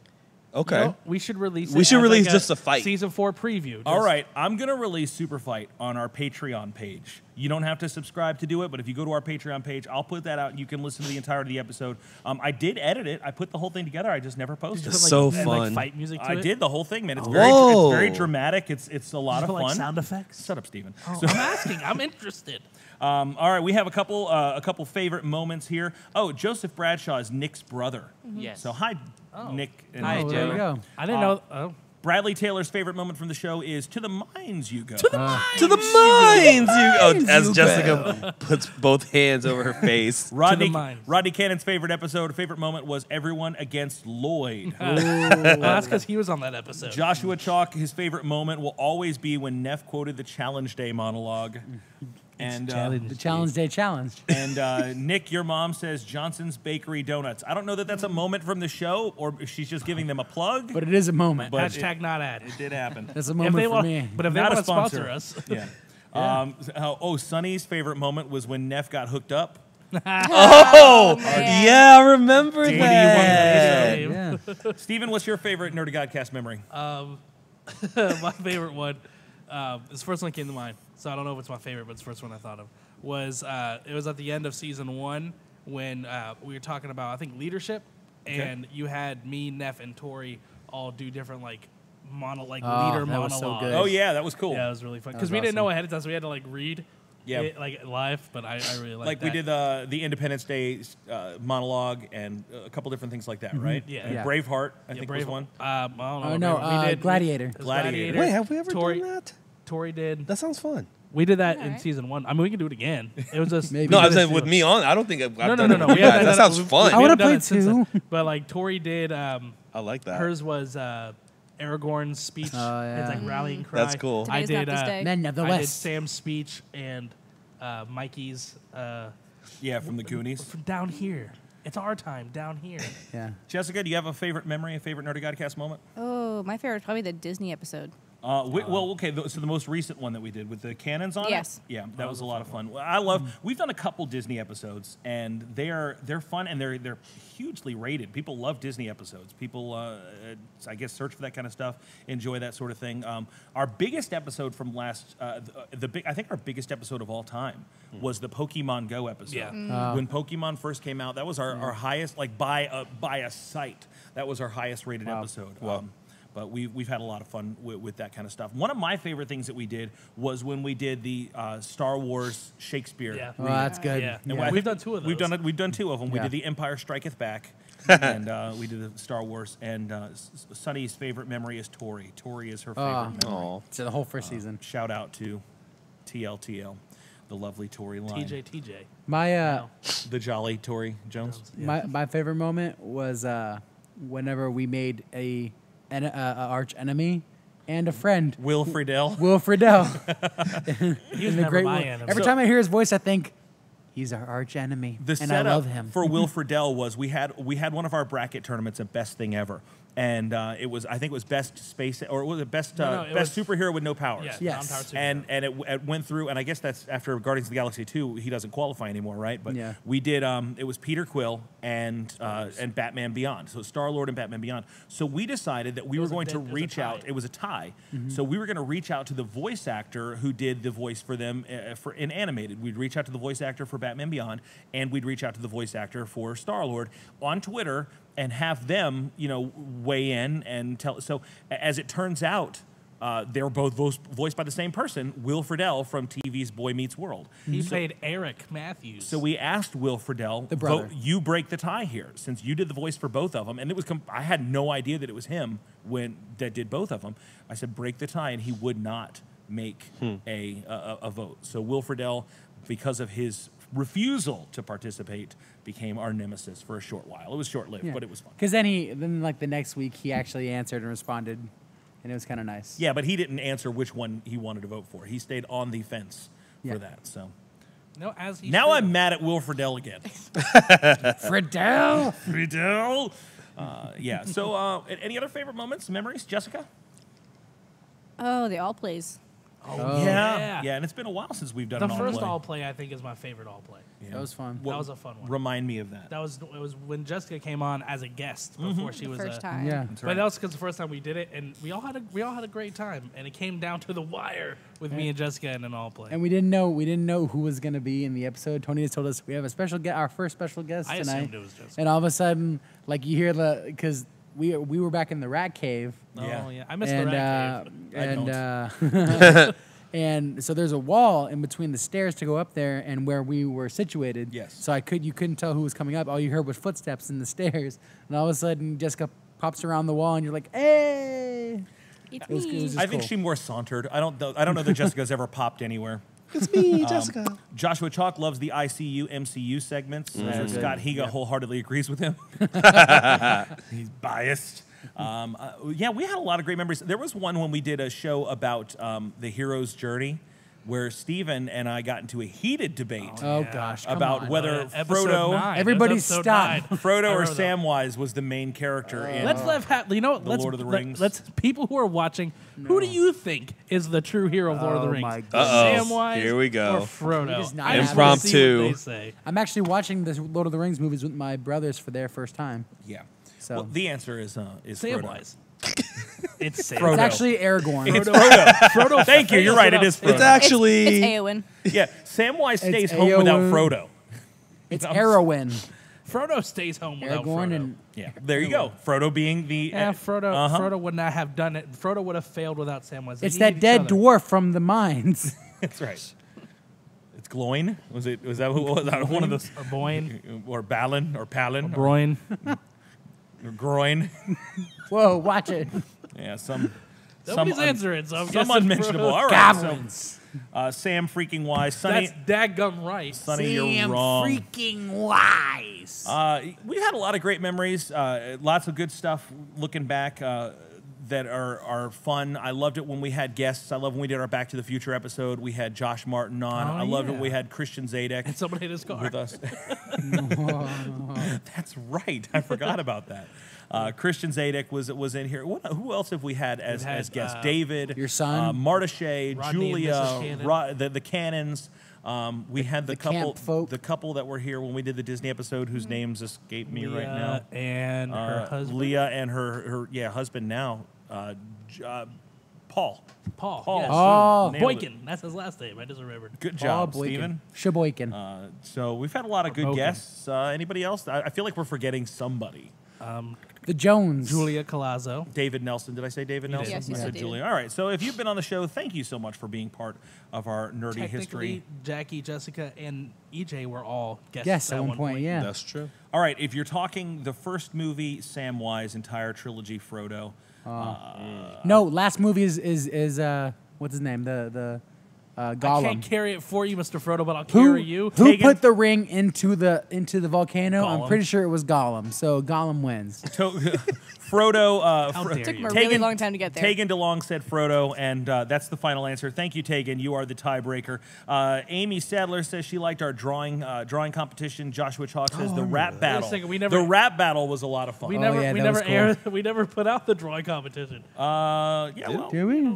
Okay. You know, we should release it. We should as release like just a fight. Season 4 preview. All right, I'm going to release Super Fight on our Patreon page. You don't have to subscribe to do it, but if you go to our Patreon page, I'll put that out and you can listen to the entirety of the episode. I did edit it. I put the whole thing together. I just never posted it. It's so and, fun. Like fight music to I it? did the whole thing, man. It's Whoa. very dramatic. It's a lot of Like fun. sound effects? Shut up, Steven. Oh, So- I'm asking. I'm interested. all right, we have a couple favorite moments here. Oh, Joseph Bradshaw is Nick's brother. Yes. So hi, Nick. And Hi, Oh, there we go. I didn't know. Oh. Bradley Taylor's favorite moment from the show is "To the Mines You Go." To the mines, as Jessica puts both hands over her face. Rodney mines. Cannon's favorite moment was everyone against Lloyd. Well, that's because he was on that episode. Joshua Chalk, his favorite moment will always be when Neff quoted the Challenge Day monologue. And The Challenge Day Challenge. and Nick, your mom says Johnson's Bakery Donuts. I don't know that that's a moment from the show or if she's just giving them a plug. But it is a moment. But Hashtag not ad. it did happen. That's a If moment they for want, me. but if they Not want a to sponsor sponsor. us, Yeah. Sonny's favorite moment was when Neff got hooked up. Oh, man. yeah, I remember Danny that. Yeah. Yeah. Steven, what's your favorite Nerdy Godcast memory? my favorite one, this the first one that came to mind. So I don't know if it's my favorite, but it's the first one I thought of. Was it was at the end of season 1 when we were talking about, I think, leadership, and you had me, Neff, and Tori all do different leader that was so monologues. good. Oh yeah, that was cool. Yeah, it was really fun because was we didn't know awesome. ahead of time, so we had to read. Yeah. It, live, but I really liked Like that. we did the Independence Day monologue and a couple different things like that, right? Yeah. And Yeah. Braveheart, I think was Brave one. I don't know. Oh, no, we did Gladiator. it was Gladiator. Wait, have we ever Tori, done that? Tori did. That sounds fun. We did that in Alright. season 1. I mean, we can do it again. It was just Maybe. No, We I'm did saying it with too. me on. I don't think I've No. done it with you We have guys. done That sounds fun. I wanna We've done play it since too. then. But like Tori did. I like that. Hers was Aragorn's speech. Oh, yeah. It's like rallying cry. That's cool. I Today's did. not this day. Men of the I did West. Sam's speech and Mikey's Yeah, from the Goonies. from down here. It's our time down here. Yeah. Jessica, do you have a favorite memory, a favorite Nerdy Godcast moment? Oh, my favorite is probably the Disney episode. So the most recent one that we did with the cannons on Yes. it? Yeah, that was a lot of fun. We've done a couple Disney episodes, and they're fun, and they're hugely rated. People love Disney episodes. People, I guess, search for that kind of stuff, enjoy that sort of thing. Our biggest episode from I think our biggest episode of all time was the Pokemon Go episode. Yeah. When Pokemon first came out, that was our highest, like by a sight, that was our highest rated episode. Wow. But we've had a lot of fun with that kind of stuff. One of my favorite things that we did was when we did the Star Wars Shakespeare. Yeah. Oh, that's good. Yeah. And Yeah. I We've think done 2 of those. We've done 2 of them. We Yeah. did the Empire Striketh Back, and we did the Star Wars. And Sunny's favorite memory is Tori. Tori is her favorite memory. Aw. So the whole first season. Shout out to TLTL, the lovely Tori line, TJ. My the jolly Tori Jones. my favorite moment was whenever we made an arch enemy and a friend, Will Friedle. Will Friedle. He was In the never great my Will. enemy. Every time I hear his voice, I think he's our arch enemy, The and I setup love him. for Will Friedle was we had one of our bracket tournaments at Best Thing Ever, and I think it was best space or was it best No, it best was- superhero with no powers. Yeah, Yes. non-powered superhero. And it went through, and I guess that's after Guardians of the Galaxy 2, he doesn't qualify anymore, right? But Yeah. we did. It was Peter Quill and Batman Beyond, so Star-Lord and Batman Beyond. So we decided that we were was a going to bit- it was a reach tie. out. It was a tie. So we were going to reach out to the voice actor who did the voice for them in animated. We'd reach out to the voice actor for Batman Beyond, and we'd reach out to the voice actor for Star-Lord on Twitter and have them, weigh in and tell. So as it turns out, they were both voiced by the same person, Will Friedle from TV's Boy Meets World. He played Eric Matthews. So we asked Will Friedle, The brother. you break the tie here, since you did the voice for both of them. And it was I had no idea that it was him that did both of them. I said, break the tie, and he would not make a vote. So Will Friedle, because of his refusal to participate, became our nemesis for a short while. It was short-lived, but it was fun. Because then like the next week, he actually answered and responded, and it was kind of nice. Yeah, but he didn't answer which one he wanted to vote for. He stayed on the fence Yeah. for that. So, No, as he Now should I'm have. mad at Will Friedle again. Friedle. Friedle. Yeah. So, any other favorite moments, memories, Jessica? Oh, the all plays. Oh. yeah. And it's been a while since we've done The an all first play. all play, I think, is my favorite all play. That was fun. That was a fun one. Remind me of that. It was when Jessica came on as a guest before she The was first a, time. Yeah. That's But right. that was because the first time we did it, and we all had a great time, and it came down to the wire with me and Jessica in an all play. And we didn't know who was going to be in the episode. Tony just told us we have a special guest, our first special guest I tonight. assumed it was Jessica. And all of a sudden, like you hear because we were back in the rat cave. Oh yeah, I missed and, the rat cave. and and so there's a wall in between the stairs to go up there and where we were situated. Yes. So you couldn't tell who was coming up. All you heard was footsteps in the stairs, and all of a sudden Jessica pops around the wall, and you're like, "Hey!" It's was- me. it was I think cool. she more sauntered. I don't know that Jessica's ever popped anywhere. It's me, Jessica. Joshua Chalk loves the ICU MCU segments. Scott Higa wholeheartedly agrees with him. He's biased. Yeah, we had a lot of great memories. There was one when we did a show about the hero's journey, where Steven and I got into a heated debate Oh Yeah. gosh, come about on. whether Episode Frodo, 9. Everybody That's episode stop. 9. Frodo I or wrote that. Samwise was the main character in. Let's you know what? The Let's Lord of the Rings. Let's people who are watching. Who do you think is the true hero of Lord of the Oh, Rings? my goodness. Samwise Here we go. or Frodo? He does not I just have wanna see what Impromptu. they say. I'm actually watching the Lord of the Rings movies with my brothers for their first time. Yeah. So Well, the answer is Frodo. Samwise. It's Samwise. Frodo. it's actually Aragorn. It's Frodo. Frodo. Thank you. You're right. It is Frodo. It's actually It's Eowyn. Yeah, Samwise stays It's home without Eowyn. Frodo. It's Arwen. Frodo stays home without Aragorn Frodo. and Yeah, there you go. Frodo being the Yeah, Frodo. Uh-huh. Frodo would not have done it. Frodo would have failed without Samwise. They it's needed that each dead other. dwarf from the mines. That's right. It's Gloin. Was that who was that? One of those Or Boyne. or Balin or Palin or, Broin. Groin. Whoa, watch it. Yeah, some Nobody's answering, so I'm some guessing unmentionable. Frodo. All right, so, Goblins. Sam freaking wise, Sonny. That's daggum right. Sonny, you're wrong. freaking wise. We had a lot of great memories, lots of good stuff looking back that are fun. I loved it when we had guests. I love when we did our Back to the Future episode. We had Josh Martin on. Oh, I loved yeah. when we had Christian Zadek And someone hit his car. with us. That's right. I forgot about that. Christian Zadek was in here. Who else have we had as guests? David, Your son? Marta Shea, Rodney and Julia, Mrs. Cannon. the Cannons. We had the camp folk. couple that were here when we did the Disney episode, whose names escape me right now. And her husband. Leah and her husband now, Paul. Paul. Paul. Yes. Oh. Nailed it. Boykin. That's his last name. I just remembered. Good Paul job, Boykin. Stephen. Sheboykin. So we've had a lot of good Boykin. guests. Anybody else? I feel like we're forgetting somebody. the Jones. Julia Colazzo. David Nelson. Did I say David Nelson? Yes, you I said said David. Julia. All right. So if you've been on the show, thank you so much for being part of our nerdy Technically, history. Jackie, Jessica, and EJ were all guests Yes, at one point, yeah. That's true. All right. If you're talking the first movie, Samwise, entire trilogy, Frodo. No, last movie is what's his name? The I Gollum. can't carry it for you, Mr. Frodo, but I'll Who, carry you. who Tegan? put the ring into the volcano? Gollum. I'm pretty sure it was Gollum. So Gollum wins. Frodo. How dare Took you. him a really long time to get there. Tegan DeLong said Frodo, and that's the final answer. Thank you, Tegan. You are the tiebreaker. Amy Sadler says she liked our drawing competition. Joshua Chalk says the rap battle. second, we never- the rap battle was a lot of fun. We Oh, never, yeah, we that never was cool. aired, we never put out the drawing competition. Yeah, well, Do we?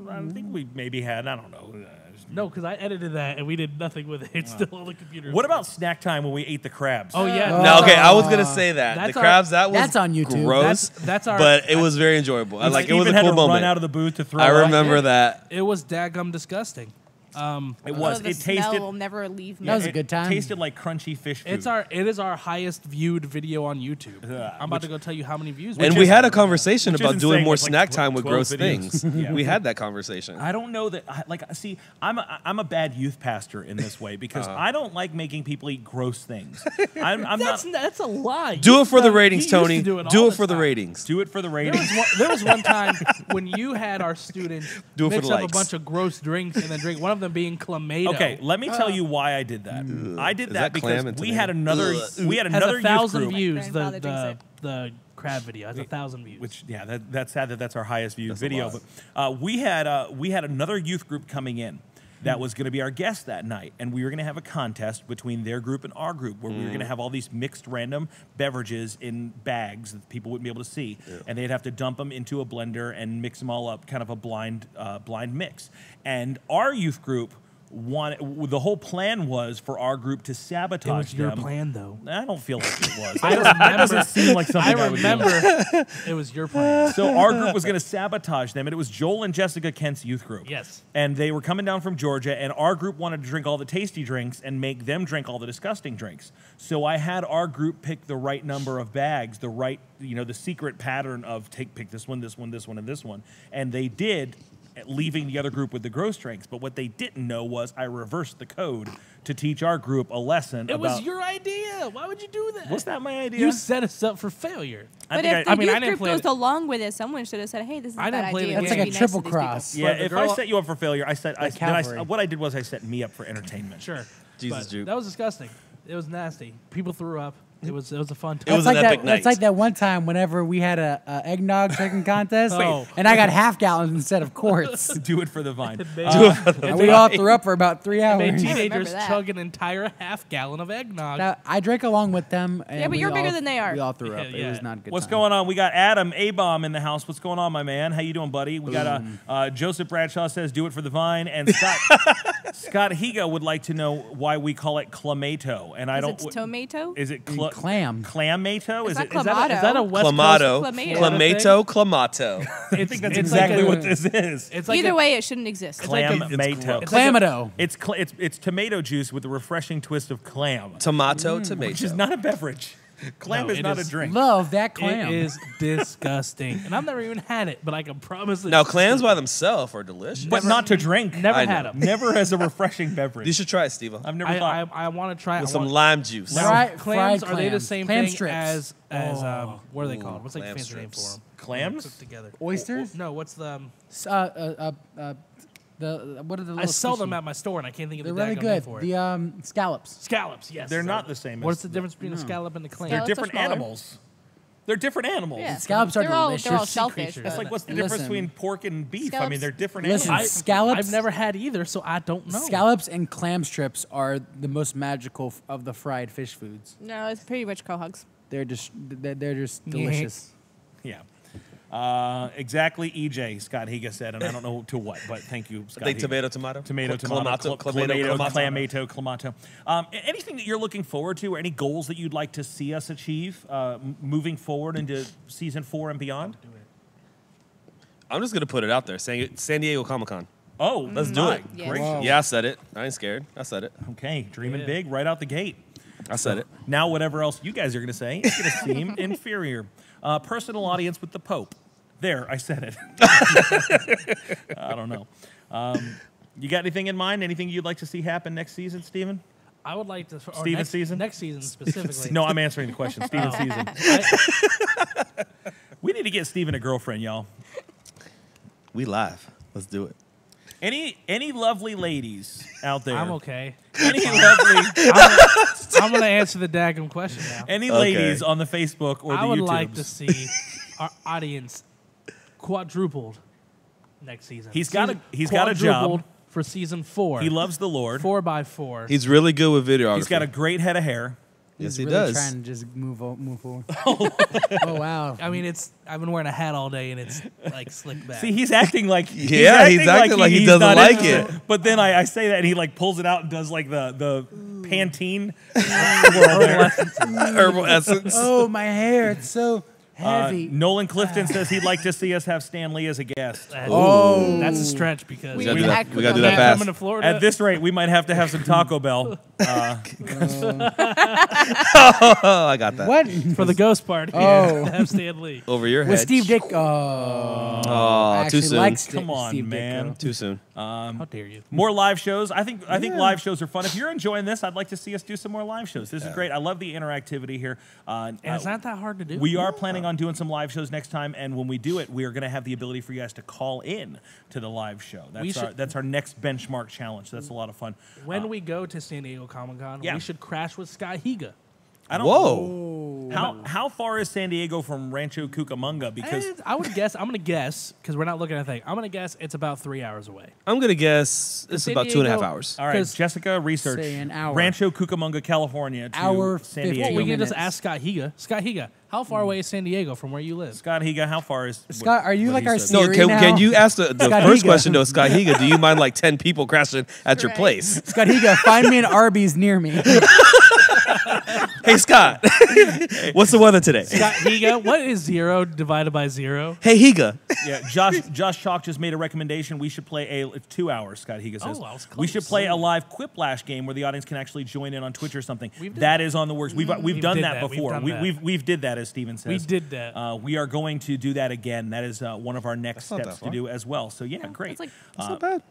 I think we maybe had. I don't know. No, because I edited that and we did nothing with it. It's still on the computer. What about snack time when we ate the crabs? Oh yeah, Oh. No, okay, I was gonna say that That's the our- crabs that was That's on YouTube. gross. That's our. but it was very enjoyable. Like it was Steven a had cool to moment. run out of the booth to throw I up. remember that. It was daggum disgusting. It was. Oh, the It smell tasted. will never leave me. That was a it good time. Tasted like crunchy fish food. It is our highest viewed video on YouTube. I'm about to go tell you how many views. And Which we is- had a conversation which about isn't doing saying more it's like snack time with 12 gross videos. things. Yeah. We had that conversation. I don't know that. See, I'm a bad youth pastor in this way because I don't like making people eat gross things. I'm not. That's a lie. Do it for the You ratings, used to Tony. do it Do all it the for the time. ratings. Do it for the There ratings. there was one time when you had our students Do it for mix the up likes. a bunch of gross drinks and then drink one of them being clamato. Okay, let me tell you why I did that. I did Is that that clam because in we today? had another has youth 1,000 group, views. My grandfather The drinks the crab video has 1,000 views. which that's sad that that's our highest viewed a video. lot. But we had another youth group coming in. that was going to be our guest that night. And we were going to have a contest between their group and our group where we were going to have all these mixed random beverages in bags that people wouldn't be able to see. Yeah. And they'd have to dump them into a blender and mix them all up, kind of a blind mix. And our youth group the whole plan was for our group to sabotage them. It was your plan, though. I don't feel like it was. That doesn't seem like something I remember it was your plan. So our group was going to sabotage them, and it was Joel and Jessica Kent's youth group. Yes. And they were coming down from Georgia, and our group wanted to drink all the tasty drinks and make them drink all the disgusting drinks. So I had our group pick the right number of bags, the right, the secret pattern of pick this one, this one, this one, and this one. And they did, leaving the other group with the gross drinks. But what they didn't know was I reversed the code to teach our group a lesson It was your idea. Why would you do that? Was that my idea? You set us up for failure. But if the youth group goes along with it, someone should have said, hey, this is a bad idea. That's like a triple cross. Yeah, if I set you up for failure, what I did was I set me up for entertainment. Sure. Jesus, Juke. That was disgusting. It was nasty. People threw up. It was a fun time. It was an epic night. It's like that one time whenever we had a eggnog drinking contest, and I got half gallons instead of quarts. Do it for the vine. And we all threw up for about 3 hours. Made teenagers chug an entire half gallon of eggnog. Now, I drank along with them. And but you're bigger than they are. We all threw up. Yeah. It was not a good. What's going on? We got Adam A-Bomb in the house. What's going on, my man? How you doing, buddy? We got Joseph Bradshaw says, do it for the vine. And Scott Higa would like to know why we call it clamato. And I don't. It's tomato? Is it clam? Clamato? Is that a West Clamato. Coast Clamato. I think that's exactly what this is. It's like Either way, it shouldn't exist. Clamato. Clamato. It's tomato juice with a refreshing twist of clam. Tomato. Which is not a beverage. Clam is not a drink. Love that clam. It is disgusting. And I've never even had it, but I can promise Now, clams by themselves are delicious. But not to drink. Never had them. Never as a refreshing beverage. You should try it, Steve. I've never thought. I want to try it. With some lime juice. Clams, are they the same clam thing strips. as what are they called? What's like the fancy strips. name for them? Clams? Cooked together. Oysters? No, what's the... What are the little I sell them squishy- at my store, and I can't think of They're the really daggone name good. for it. The scallops. Scallops, yes. They're not the same. What's the difference between a scallop and a clam? They're Scallops different are smaller. animals. They're different animals. Yeah. Scallops are they're all delicious. shellfish. creatures. It's like, what's the difference Listen. between pork and beef? I Scallops. mean, they're different Listen, animals. scallops. I've never had either, so I don't know. Scallops and clam strips are the most magical of the fried fish foods. No, it's pretty much cohogs. They're just delicious. Yeah. Exactly, EJ, Scott Higa said, and I don't know to what, but thank you, Scott I think Higa. tomato. Clamato. Anything that you're looking forward to, or any goals that you'd like to see us achieve moving forward into season 4 and beyond? I'm just going to put it out there. San Diego Comic-Con. Oh, Let's do it. Yes. Great. Wow. Yeah, I said it. I ain't scared. I said it. Okay, dreaming big right out the gate. I said it. Now, whatever else you guys are going to say, it's going to seem inferior. Personal audience with the Pope. There, I said it. I don't know. You got anything in mind? Anything you'd like to see happen next season, Steven? I would like to... Steven season? Next season specifically. No, I'm answering the question. Steven season. We need to get Steven a girlfriend, y'all. We live. Let's do it. Any lovely ladies out there? I'm okay. Any lovely... I'm going to answer the daggum question now. Any ladies on the Facebook or the I would YouTubes? like to see our audience quadrupled next season. He's got a job Quadrupled for season 4. He loves the Lord. 4x4. He's really good with videography. He's got a great head of hair. Yes, He's he really does. trying to just move forward. Oh wow! I mean, I've been wearing a hat all day and it's like slicked back. See, he's acting like he's acting like he doesn't not like into it. But then I say that and he like pulls it out and does like the Pantene Herbal essence. Oh, my hair! It's so heavy. Nolan Clifton says he'd like to see us have Stan Lee as a guest. That's a stretch because We gotta do gotta that. We gotta do that coming fast. to Florida. At this rate, we might have to have some Taco Bell. Oh, I got that. What? for the ghost party. Oh. To have Stan Lee. Over your head. With Steve Ditko. Oh, I too actually soon. like Come on, Steve man. Ditko. Too soon. How dare you? More live shows. I think live shows are fun. If you're enjoying this, I'd like to see us do some more live shows. This is great. I love the interactivity here. And it's not that hard to do. We are planning on doing some live shows next time, and when we do it, we are going to have the ability for you guys to call in to the live show. That's our next benchmark challenge. That's a lot of fun. When we go to San Diego Comic Con, Yeah. we should crash with Sky Higa. I don't. Whoa. How far is San Diego from Rancho Cucamonga? Because I'm gonna guess because we're not looking at a thing. I'm gonna guess it's about 3 hours away. I'm going to guess it's San about 2.5 Diego- hours. all right, Jessica, research Say an hour. Rancho Cucamonga, California to Hour San 50 Diego. We can just minutes. ask Scott Higa. Scott Higa, how far away is San Diego from where you live? Scott Higa, how far is Scott, are you what like he our said? No, Siri can now? you ask the Scott first Higa. question, though, Scott Higa? Do you mind like 10 people crashing at your Right. place? Scott Higa, find me an Arby's near me. Hey, Scott. What's the weather today? Scott Higa, what is 0 divided by 0? Hey, Higa. Yeah, Josh Chalk just made a recommendation. We should play a 2 hours, Scott Higa says. Oh, I was We should close. play a live Quiplash game where the audience can actually join in on Twitch or something. We've done That is on the works. We've done did that that. We've before. done that. We've did that, as Steven says. We did that. We are going to do that again. That is one of our next That's not steps that to far. do as well. So yeah, great. It's like That's not bad.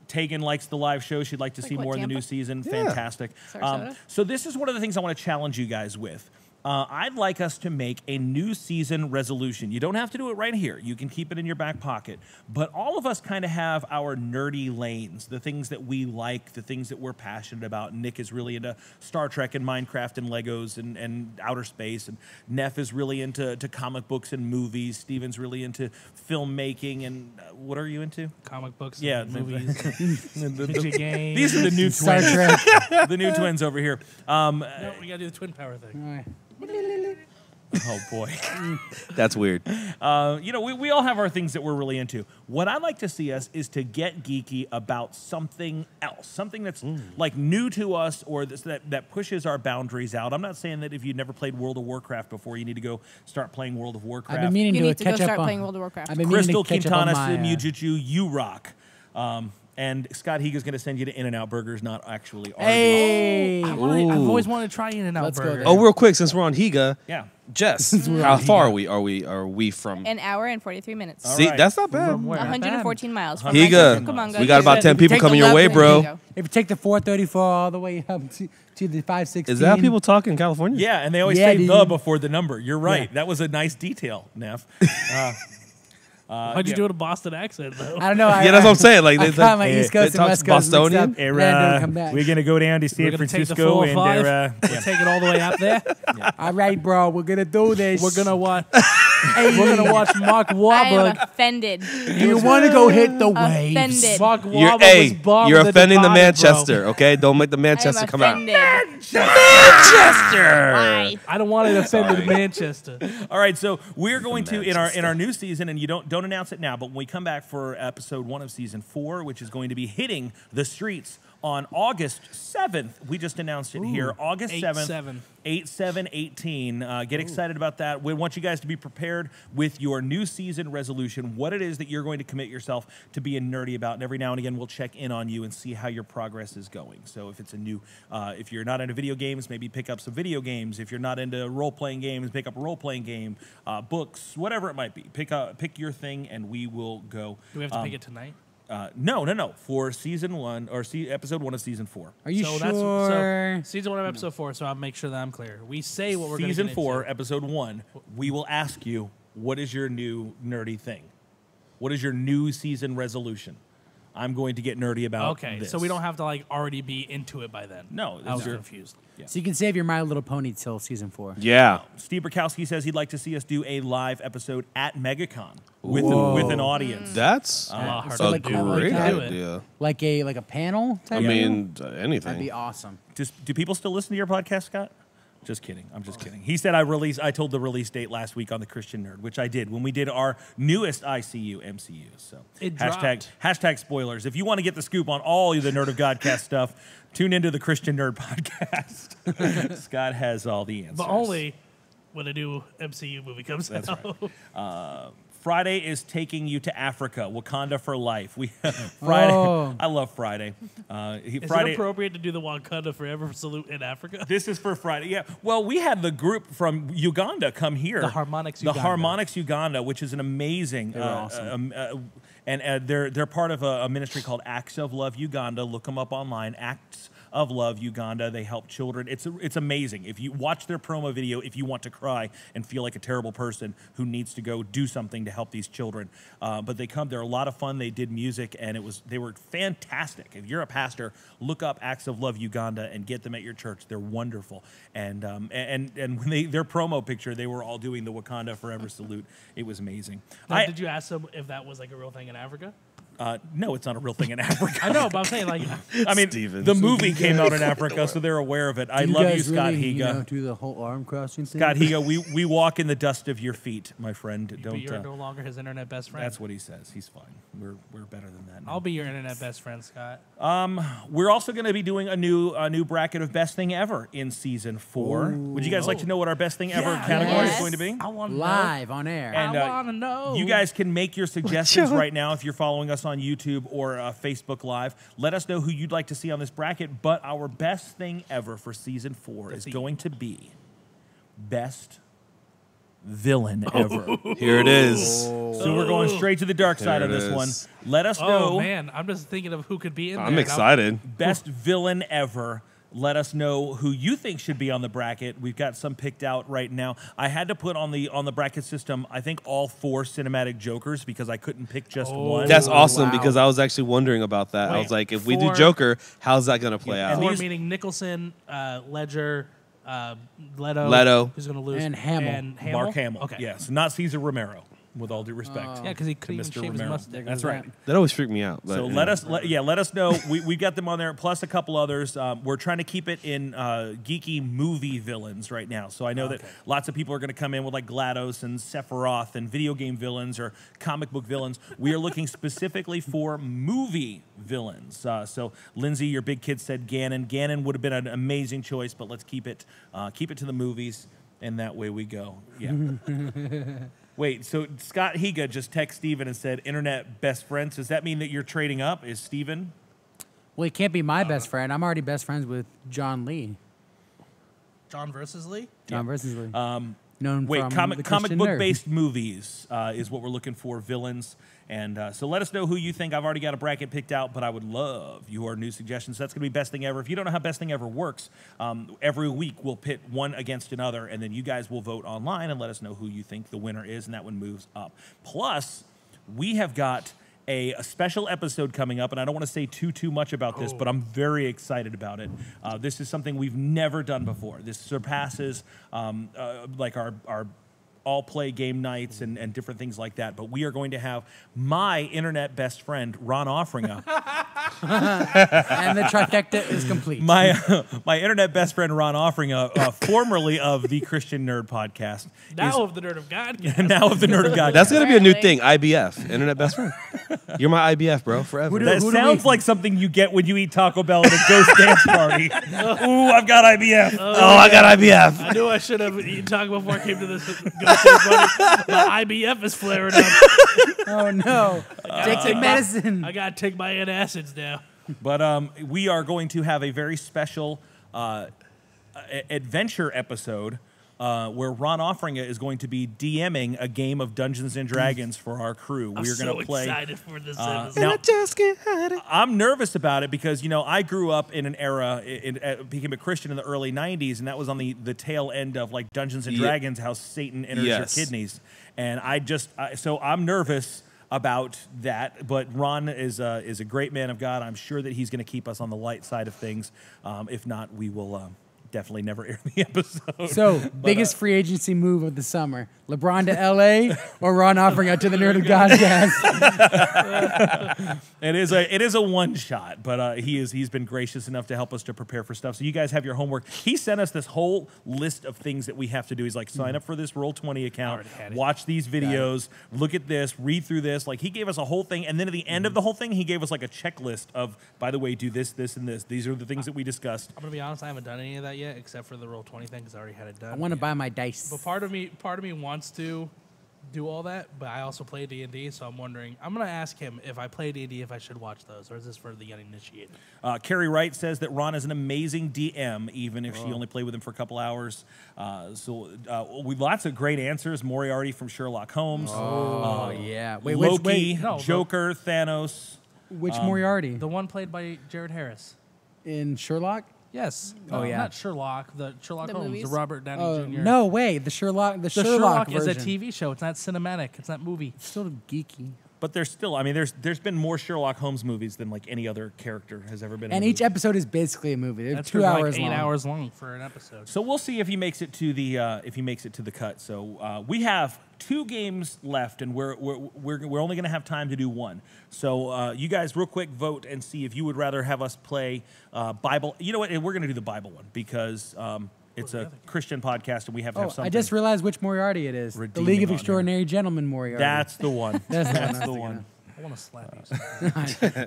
Tegan likes the live show. She'd like to see what, more in the new Tampa? season. Yeah. Fantastic. Sarasota? So this is one of the things I want to challenge you guys with. I'd like us to make a new season resolution. You don't have to do it right here. You can keep it in your back pocket. But all of us kind of have our nerdy lanes, the things that we like, the things that we're passionate about. Nick is really into Star Trek and Minecraft and Legos and outer space. And Neff is really into comic books and movies. Steven's really into filmmaking. And what are you into? Comic books, Yeah, movies, video games. These are the new Star twins. Trek. The new twins over here. No, we gotta do the twin power thing. All right. Oh boy. That's weird. We all have our things that we're really into. What I'd like to see us is to get geeky about something else, something that's like new to us or that pushes our boundaries out. I'm not saying that if you've never played World of Warcraft before, you need to go start playing World of Warcraft. I've been meaning You to need to go catch up start on. playing World of Warcraft. I've been meaning Crystal, to catch up on Quintana, my, Mujuju, you rock. And Scott Higa's going to send you to In-N-Out Burgers, not actually Arby's. Hey. I've always wanted to try In-N-Out Let's go Burger. there. Oh, real quick, since we're on Higa, Yeah. Jess, how far are we from? An hour and 43 minutes. All See, right. that's not bad. From where? 114 miles. From Higa, Rancho Cucamonga we got to- about 10 people Take coming the your way, left bro. There you go. If you take the 434 all the way up to the 516. Is that how people talk in California? Yeah, and they always Yeah, say dude. the before the number. You're right. Yeah. That was a nice detail, Neff. Why'd you do it a Boston accent though? I don't know. Yeah, that's what I'm saying. Like, I they- caught my they- East Coast they and talk West Coast mixed Bostonian? up, and I didn't come back. We're going to go down to We're San gonna take the Francisco 405. and We'll take it all the way up there. All right, bro, we're gonna do this. We're gonna watch. We're gonna watch Mark I am Wahlberg. offended. Do you want to go hit the waves? Offended. Mark You're, Wahlberg was hey, bombing you're offending the Departed, bro. Manchester, okay? Don't make the I am Manchester come out. offended. Manchester! Why? I don't want it offended Manchester. All right, so we're going to in our new season, and you don't announce it now, but when we come back for episode 1 of season 4, which is going to be hitting the streets on August 7th. We just announced it here, August 7th. 8/7/18. Get excited about that. We want you guys to be prepared with your new season resolution, what it is that you're going to commit yourself to being nerdy about. And every now and again, we'll check in on you and see how your progress is going. So if it's a new, if you're not into video games, maybe pick up some video games. If you're not into role-playing games, pick up a role-playing game, books, whatever it might be. Pick your thing, and we will go. Do we have to pick it tonight? No. For season 1 or episode 1 of season 4. Are you so sure? Season 1 of episode 4. So I'll make sure that I'm clear. We say what we're going to Season 4, episode 1, we will ask you, what is your new nerdy thing? What is your new season resolution? I'm going to get nerdy about this. So we don't have to like already be into it by then. No, I was it's your- confused. So you can save your My Little Pony till season 4. Yeah. Steve Burkowski says he'd like to see us do a live episode at MegaCon with an audience. That's hard So a like- great like- do it. idea. Like a panel I type deal? mean, That'd anything. be awesome. Do people still listen to your podcast, Scott? Just kidding. I'm just kidding. He said I told the release date last week on the Christian Nerd, which I did when we did our newest ICU MCU. So It hashtag spoilers. If you want to get the scoop on all the Nerd of Godcast stuff, tune into the Christian Nerd podcast. Scott has all the answers. But only when a new MCU movie comes That's out. right. Friday is taking you to Africa, Wakanda for life. Friday. Oh. I love Friday. Is Friday. it appropriate to do the Wakanda Forever salute in Africa? This is for Friday. Yeah. Well, we had the group from Uganda come here. The Harmonics The Uganda. Harmonics Uganda, which is an amazing. awesome. And they're part of a ministry called Acts of Love Uganda. Look them up online. Acts of Love Uganda. They help children. It's amazing. If you watch their promo video, if you want to cry and feel like a terrible person who needs to go do something to help these children, but they come. They're a lot of fun. They did music, and they were fantastic. If you're a pastor, look up Acts of Love Uganda and get them at your church. They're wonderful. And when their promo picture, they were all doing the Wakanda Forever salute. It was amazing. Now, did you ask them if that was like a real thing in Africa? No, it's not a real thing in Africa. I know, but I'm saying, like, I mean, the movie came out in Africa, so they're aware of it. I love you, Scott Higa. Do the whole arm crossing thing? Scott Higa, we walk in the dust of your feet, my friend. But you're no longer his internet best friend. That's what he says. He's fine. We're better than that now. I'll be your internet best friend, Scott. We're also going to be doing a new bracket of best thing ever in season 4. Would you guys like to know what our best thing ever category is going to be? I want to Live on air. And, I want to know. You guys can make your suggestions right now if you're following us on YouTube or Facebook Live. Let us know who you'd like to see on this bracket. But our best thing ever for season 4 is going to be best villain ever. Here it is. So we're going straight to the dark side of this one. Let us know. Oh, man. I'm just thinking of who could be in there. I'm excited. Best villain ever. Let us know who you think should be on the bracket. We've got some picked out right now. I had to put on the bracket system, I think, all 4 cinematic Jokers because I couldn't pick just one. That's awesome because I was actually wondering about that. I was like, if we do Joker, how's that going to play out? 4 meaning Nicholson, Ledger, Leto, who's going to lose, and Hamill. Mark Hamill. Okay. Yes, not Caesar Romero. With all due respect, yeah, because he couldn't even Mr. shave his Romero. mustache. That's right. That always freaked me out. But, So let us know. We've got them on there, plus a couple others. We're trying to keep it in geeky movie villains right now. So I know that lots of people are going to come in with like GLaDOS and Sephiroth and video game villains or comic book villains. We are looking specifically for movie villains. So Lindsay, your big kid said Ganon. Ganon would have been an amazing choice, but let's keep it to the movies, and that way we go. Yeah. Wait, so Scott Higa just texted Steven and said, internet best friends. Does that mean that you're trading up? Is Steven? Well, he can't be my best friend. I'm already best friends with John Lee. John versus Lee? John versus Lee. Wait, comic book-based movies is what we're looking for, villains. And so let us know who you think. I've already got a bracket picked out, but I would love your new suggestions. That's going to be Best Thing Ever. If you don't know how Best Thing Ever works, every week we'll pit one against another, and then you guys will vote online and let us know who you think the winner is, and that one moves up. Plus, we have got a special episode coming up, and I don't want to say too much about this, but I'm very excited about it. This is something we've never done before. This surpasses like our all-play game nights and different things like that. But we are going to have my internet best friend, Ron Offringa. And the trifecta is complete. My internet best friend, Ron Offringa, formerly of the Christian Nerd Podcast. Now of the Nerd of Godcast. Now of the Nerd of Godcast. That's going to be a new thing, IBF, internet best friend. You're my IBF, bro, forever. That sounds like something you get when you eat Taco Bell at a ghost dance party. Ooh, I've got IBF. I got IBF. I knew I should have eaten taco before I came to this ghost dance party. My IBF is flaring up. Oh, no. Take the medicine. I got to take my antacids now. But we are going to have a very special adventure episode where Ron Offringa is going to be DMing a game of Dungeons and Dragons for our crew. We're going to play. Excited for this episode. Now, I'm nervous about it because I grew up in an era, became a Christian in the early '90s, and that was on the tail end of like Dungeons and Dragons, how Satan enters your kidneys, and so I'm nervous about that, but Ron is a great man of God. I'm sure that he's going to keep us on the light side of things. If not, we will definitely never air the episode. So, biggest free agency move of the summer: LeBron to LA or Ron Offringa to the Nerd of Godcast? It is a one shot, but he's been gracious enough to help us to prepare for stuff. So you guys have your homework. He sent us this whole list of things that we have to do. He's like, sign up for this Roll20 account, watch these videos, look at this, read through this. Like, he gave us a whole thing, and then at the end of the whole thing, he gave us like a checklist of, by the way, do this, this, and this. These are the things that we discussed. I'm gonna be honest, I haven't done any of that yet, except for the Roll20 thing, because I already had it done. I want to buy my dice. But part of me wants to do all that, but I also play D&D, so I'm wondering. I'm gonna ask him if I play D&D if I should watch those, or is this for the uninitiated? Carrie Wright says that Ron is an amazing DM, even if she only played with him for a couple hours. We lots of great answers. Moriarty from Sherlock Holmes. Oh, yeah. Wait, Loki, Joker, Thanos. Which Moriarty? The one played by Jared Harris. In Sherlock? Yes. Oh, yeah. Not Sherlock. The Sherlock The Holmes. movies? The Robert Downey Oh, Jr. no way. The Sherlock Sherlock version. is a TV show. It's not cinematic. It's not movie. It's still geeky. But there's still, I mean, there's been more Sherlock Holmes movies than like any other character has ever been. In And a each movie. episode is basically a movie. They're That's 2 hours like 8 long. hours long for an episode. So we'll see if he makes it to the cut. So we have 2 games left, and we're only going to have time to do one. So you guys, real quick, vote and see if you would rather have us play Bible. You know what? We're going to do the Bible one because it's a Christian podcast, and we have to have something. I just realized which Moriarty it is. The redeeming League of on Extraordinary Gentlemen Moriarty. That's the one. That's the one. I want to slap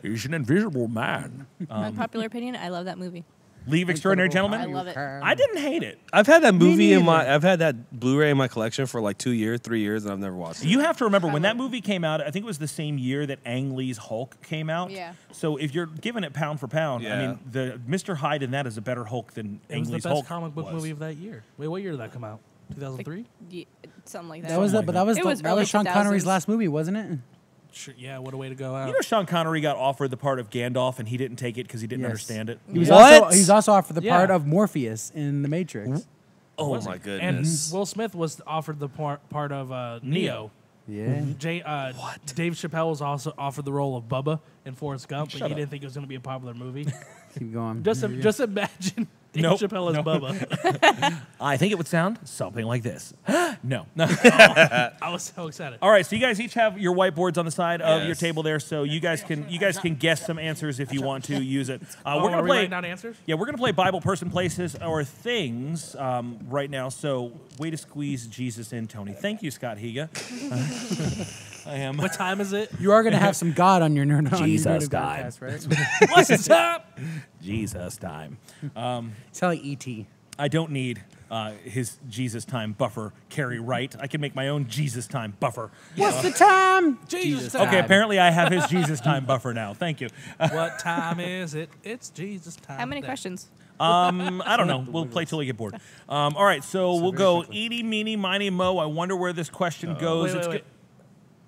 you. He's an invisible man. Unpopular opinion, I love that movie. League of Extraordinary Gentlemen. I love it. I didn't hate it. I've had that movie in neither. I've had that Blu-ray in my collection for like 2 years, 3 years, and I've never watched it. You have to remember when that movie came out. I think it was the same year that Ang Lee's Hulk came out. Yeah. So if you're giving it pound for pound, I Yeah. mean, the Mr. Hyde in that is a better Hulk than It Ang was the Lee's best Hulk comic book was. movie of that year. Wait, what year did that come out? 2003? Yeah, something like that. That was Something but like that It was that early was Sean Connery's 2000s. last movie, wasn't it? Sure, yeah, what a way to go out. You know, Sean Connery got offered the part of Gandalf, and he didn't take it because he didn't Yes. understand it. He was What? also offered the Yeah. part of Morpheus in The Matrix. Oh Was my it? goodness. And Will Smith was offered the part of Neo. Yeah. Dave Chappelle was also offered the role of Bubba in Forrest Gump, but Shut he up. didn't think it was going to be a popular movie. Keep going. just imagine Dave Nope. Chappelle as Nope. Bubba. I think it would sound something like this. No. I was so excited. All right, so you guys each have your whiteboards on the side of your Yes. table there, so you guys can guess some answers if you want to use it. Oh, We're are gonna we play. writing down answers? Yeah, we're gonna play Bible, person, places, or things right now. So way to squeeze Jesus in, Tony. Thank you, Scott Higa. I am. What time is it? You are going to have some God on your nerd on your Jesus Nerd died. Godcast, right? What's the time? Jesus time. It's like E.T. I don't need his Jesus time buffer carry right. I can make my own Jesus time buffer. What's the time? Jesus time. Okay, apparently I have his Jesus time buffer now. Thank you. What time is it? It's Jesus time. How many There. questions? I don't know. We'll play till we get bored. All right, so we'll go eeny, meeny, miny, mo. I wonder where this question goes. Wait, It's wait, go- wait.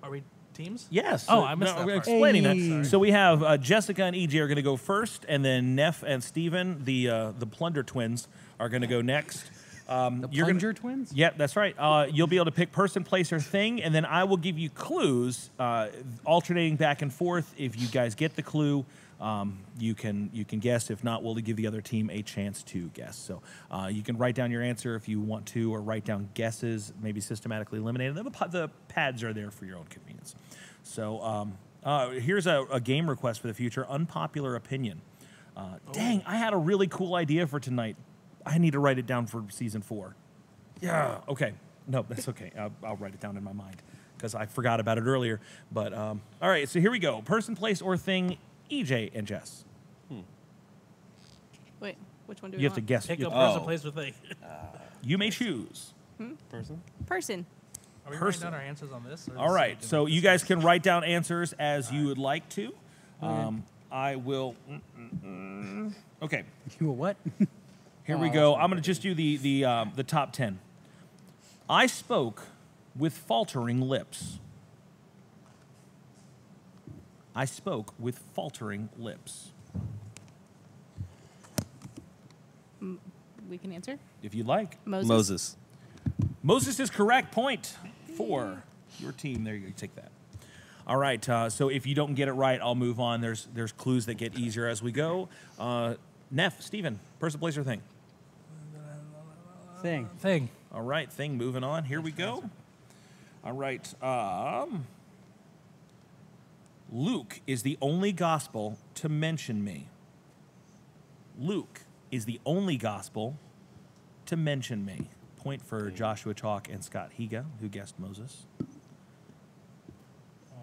Are we teams? Yes. Oh, I missed that we're part. explaining Hey. that. So we have Jessica and EJ are going to go first, and then Neff and Steven, the Plunder twins, are going to go next. The You're gonna- Plunger Twins? Yep, that's right. You'll be able to pick person, place, or thing, and then I will give you clues, alternating back and forth. If you guys get the clue, you can guess. If not, we'll give the other team a chance to guess. So you can write down your answer if you want to, or write down guesses, maybe systematically eliminated. The pads are there for your own convenience. So here's a game request for the future: unpopular opinion. Dang, I had a really cool idea for tonight. I need to write it down for season 4. Yeah. Okay. No, that's okay. I'll write it down in my mind because I forgot about it earlier. But all right. So here we go. Person, place, or thing. EJ and Jess. Wait, which one do we You have to want? guess. Pick You, a person, place, or thing. you may choose. Person? Person. Are we Person. writing down our answers on this? All right. So you guys can write down answers as you would like to. I will. Okay. You a what? Here we go. I'm going to just do the top 10. I spoke with faltering lips. I spoke with faltering lips. We can answer. If you like. Moses. Moses is correct. Point for your team. There you go. Take that. All right. So if you don't get it right, I'll move on. There's clues that get easier as we go. Neff, Steven, person, place, or thing. Thing. Thing. All right, thing, moving on. Here we go. All right. Luke is the only gospel to mention me. Luke is the only gospel to mention me. Point for Joshua Chalk and Scott Higa, who guessed Moses.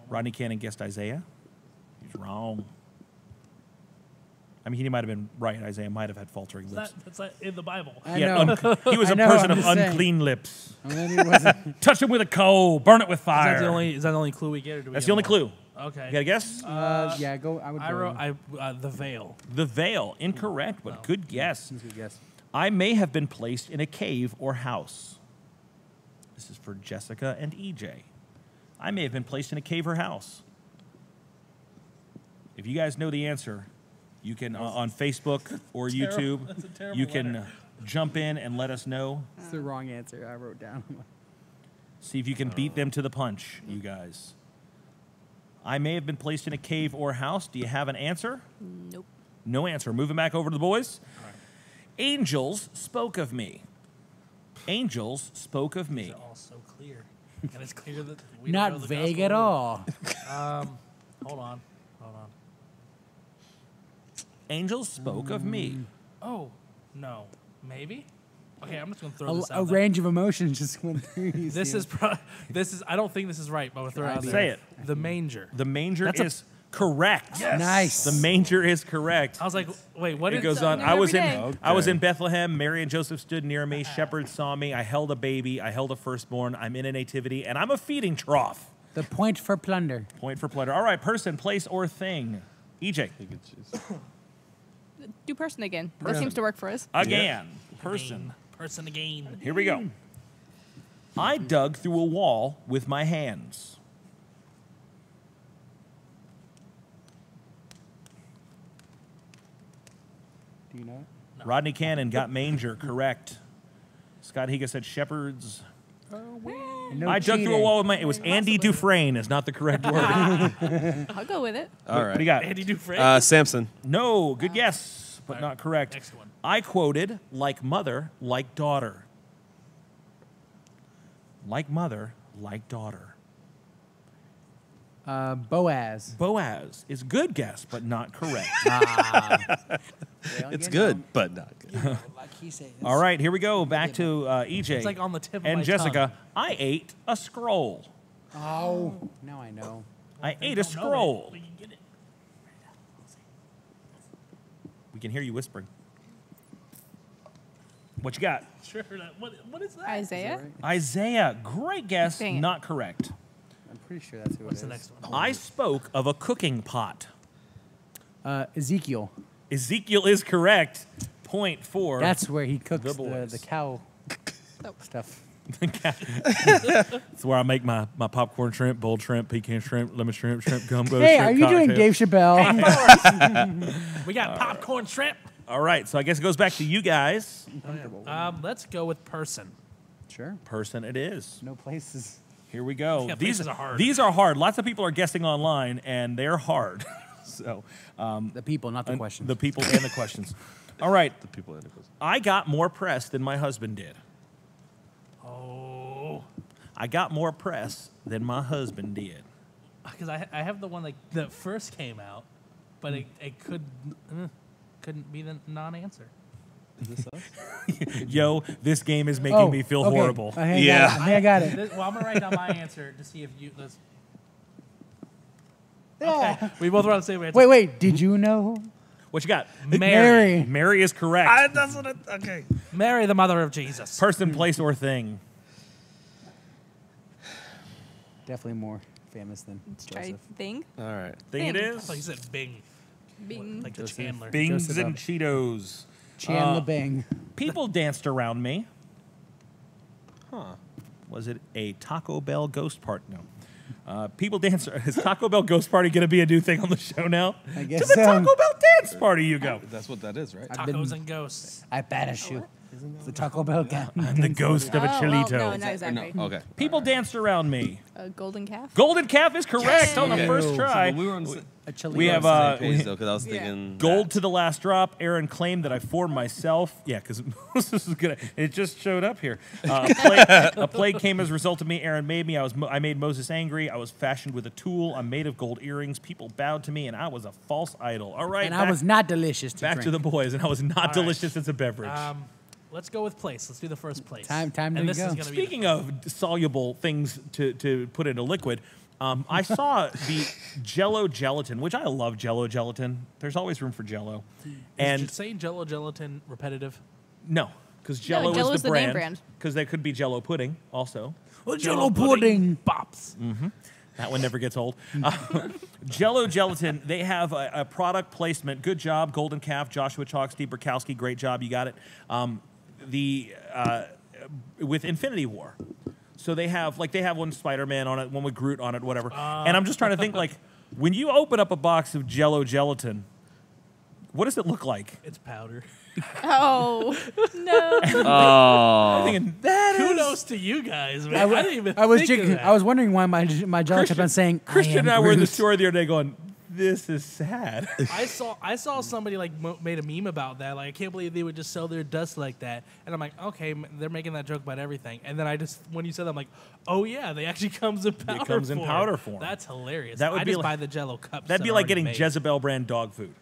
Rodney Cannon guessed Isaiah. He's wrong. I mean, he might have been right. Isaiah might have had faltering lips. That's not in the Bible. I He had know. he was I a know, person I'm of just saying. unclean lips. And then he wasn't. Touch him with a coal, burn it with Is fire. that the only clue we get? Or do we That's get the only more? clue. Okay. You got a guess? Yeah, go. I would. I go. wrote the veil. The veil. Incorrect, but good guess. That's a good guess. I may have been placed in a cave or house. This is for Jessica and EJ. I may have been placed in a cave or house. If you guys know the answer, You can on Facebook or YouTube. That's a terrible You can letter. jump in and let us know. It's the wrong answer I wrote down. See if you can beat them to the punch, you guys. I may have been placed in a cave or house. Do you have an answer? Nope. No answer. Moving back over to the boys. Angels spoke of me. Angels spoke of me. These are all so clear. And it's clear that we don't Not know the vague gospel at word. all. Hold on. Angels spoke of me. Oh, no. Maybe? Okay, I'm just going to throw this A out there. range of emotions just went through you. This is I don't think this is right, but I'm going to throw it out there. Say it. The manger. The manger That's a- is correct. Nice. The manger is correct. I was like, wait, what It is goes So on. new I was every day. I was in Bethlehem. Mary and Joseph stood near me. Shepherds saw me. I held a baby. I held a firstborn. I'm in a nativity, and I'm a feeding trough. The point for plunder. Point for plunder. All right, person, place, or thing. EJ. You could choose. Do person again. That seems to work for us. Again. Person. Person again. Here we go. I dug through a wall with my hands. Do you know it? Rodney Cannon got manger correct. Scott Higa said shepherds. No I dug through a cheating. wall with my. It was Andy Dufresne is not the correct word. I'll go with it. All What do you right. got? Andy Dufresne. Samson. No, good guess, but not correct. Next one. I quoted like mother, like daughter. Like mother, like daughter. Boaz. Boaz is good guess, but not correct. It's good, but not good. Like he said. All right, here we go. Back to EJ. It's like on the tip of and my Jessica. tongue. I ate a scroll. Oh, now I know. I ate a Don't know it, scroll. but you get it. We can hear you whispering. What you got? Sure. What is that? Isaiah. Isaiah. Great guess, Dang it. not correct. I'm pretty sure that's who What's it the is. next one? I spoke of a cooking pot. Ezekiel. Ezekiel is correct. Point for. That's where he cooks The boys. the cow Oh. stuff. That's where I make my popcorn shrimp, boiled shrimp, pecan shrimp, lemon shrimp, shrimp gumbo. Hey, shrimp are you doing cocktail. Dave Chappelle? We got popcorn shrimp. All right, so I guess it goes back to you guys. Let's go with person. Sure. Person it is. No places. Here we go. Yeah, these places are hard. These are hard. Lots of people are guessing online, and they're hard. So The people, not the questions. the people and the questions. All right, The people in the quiz. I got more press than my husband did. Oh. I got more press than my husband did. Because I have the one that first came out, but it couldn't be the non-answer. Is this us? Yo, this game is making me feel okay. horrible. I think Yeah. I got it. Well, I'm gonna write down my answer to see if you. Yeah. We both want the same answer. Wait. Did you know? What you got? Mary. Mary is correct. That's what it, okay. Mary, the mother of Jesus. Person, place, or thing. Definitely more famous than Let's try Joseph. thing. All right. Thing it Thing. I thought you is. said Bing, Bing. like the Chandler. Bings Joseph and up. Cheetos. Chandler Bing. People danced around me. Huh. Was it a Taco Bell ghost party? No. People dance. Is Taco Bell ghost party going to be a new thing on the show now? I To guess the so. Taco Bell dance party you go. That's what that is, right? I've been- Tacos and ghosts. I banish you. It's the Taco Bell guy. I'm the ghost of a Oh, Chilito. well, no, not Or exactly. no. Okay. People danced around me. A golden calf. Golden calf is correct on the Okay. first So try. But we were on the same A chili. We have page, though, because I was Yeah. thinking gold to the last drop. Aaron claimed that I formed myself. Yeah, because this is good. It just showed up here. A plague came as a result of me. Aaron made me. I made Moses angry. I was fashioned with a tool. I'm made of gold earrings. People bowed to me, and I was a false idol. All right, and I was not delicious to back drink. to the boys, and I was not right. delicious as a beverage. Let's go with place. Let's do the first place. Time to and this go. Is gonna Speaking of soluble things to put into liquid, I saw the Jello gelatin, which I love Jello gelatin. There's always room for Jello. And And saying Jello gelatin repetitive. no, because Jello Jello's is the the name brand. brand. Because there could be Jello pudding also. Jello pudding. Bops. That one never gets old. Jello gelatin, they have a product placement. Good job, Golden Calf, Joshua Chalk, Steve Burkowski. Great job, you got it. With Infinity War. So they have one Spider-Man on it, one with Groot on it, whatever. And I'm just trying to think, like, when you open up a box of Jello gelatin, What does it look like? It's powder. Oh no! I'm thinking Kudos to you guys, man. I didn't even I was think of that. I was wondering why my jaw kept on saying Christian and I am were in the Groot. store the other day going, this is sad. I saw somebody like made a meme about that. Like, I can't believe they would just sell their dust like that. And I'm like, okay, they're making that joke about everything. And then when you said that, I'm like, oh yeah, they actually comes in powder. It comes in powder form. That's hilarious. That would I be just like- buy the Jello cups. That'd that be are like already getting made. Jezebel brand dog food.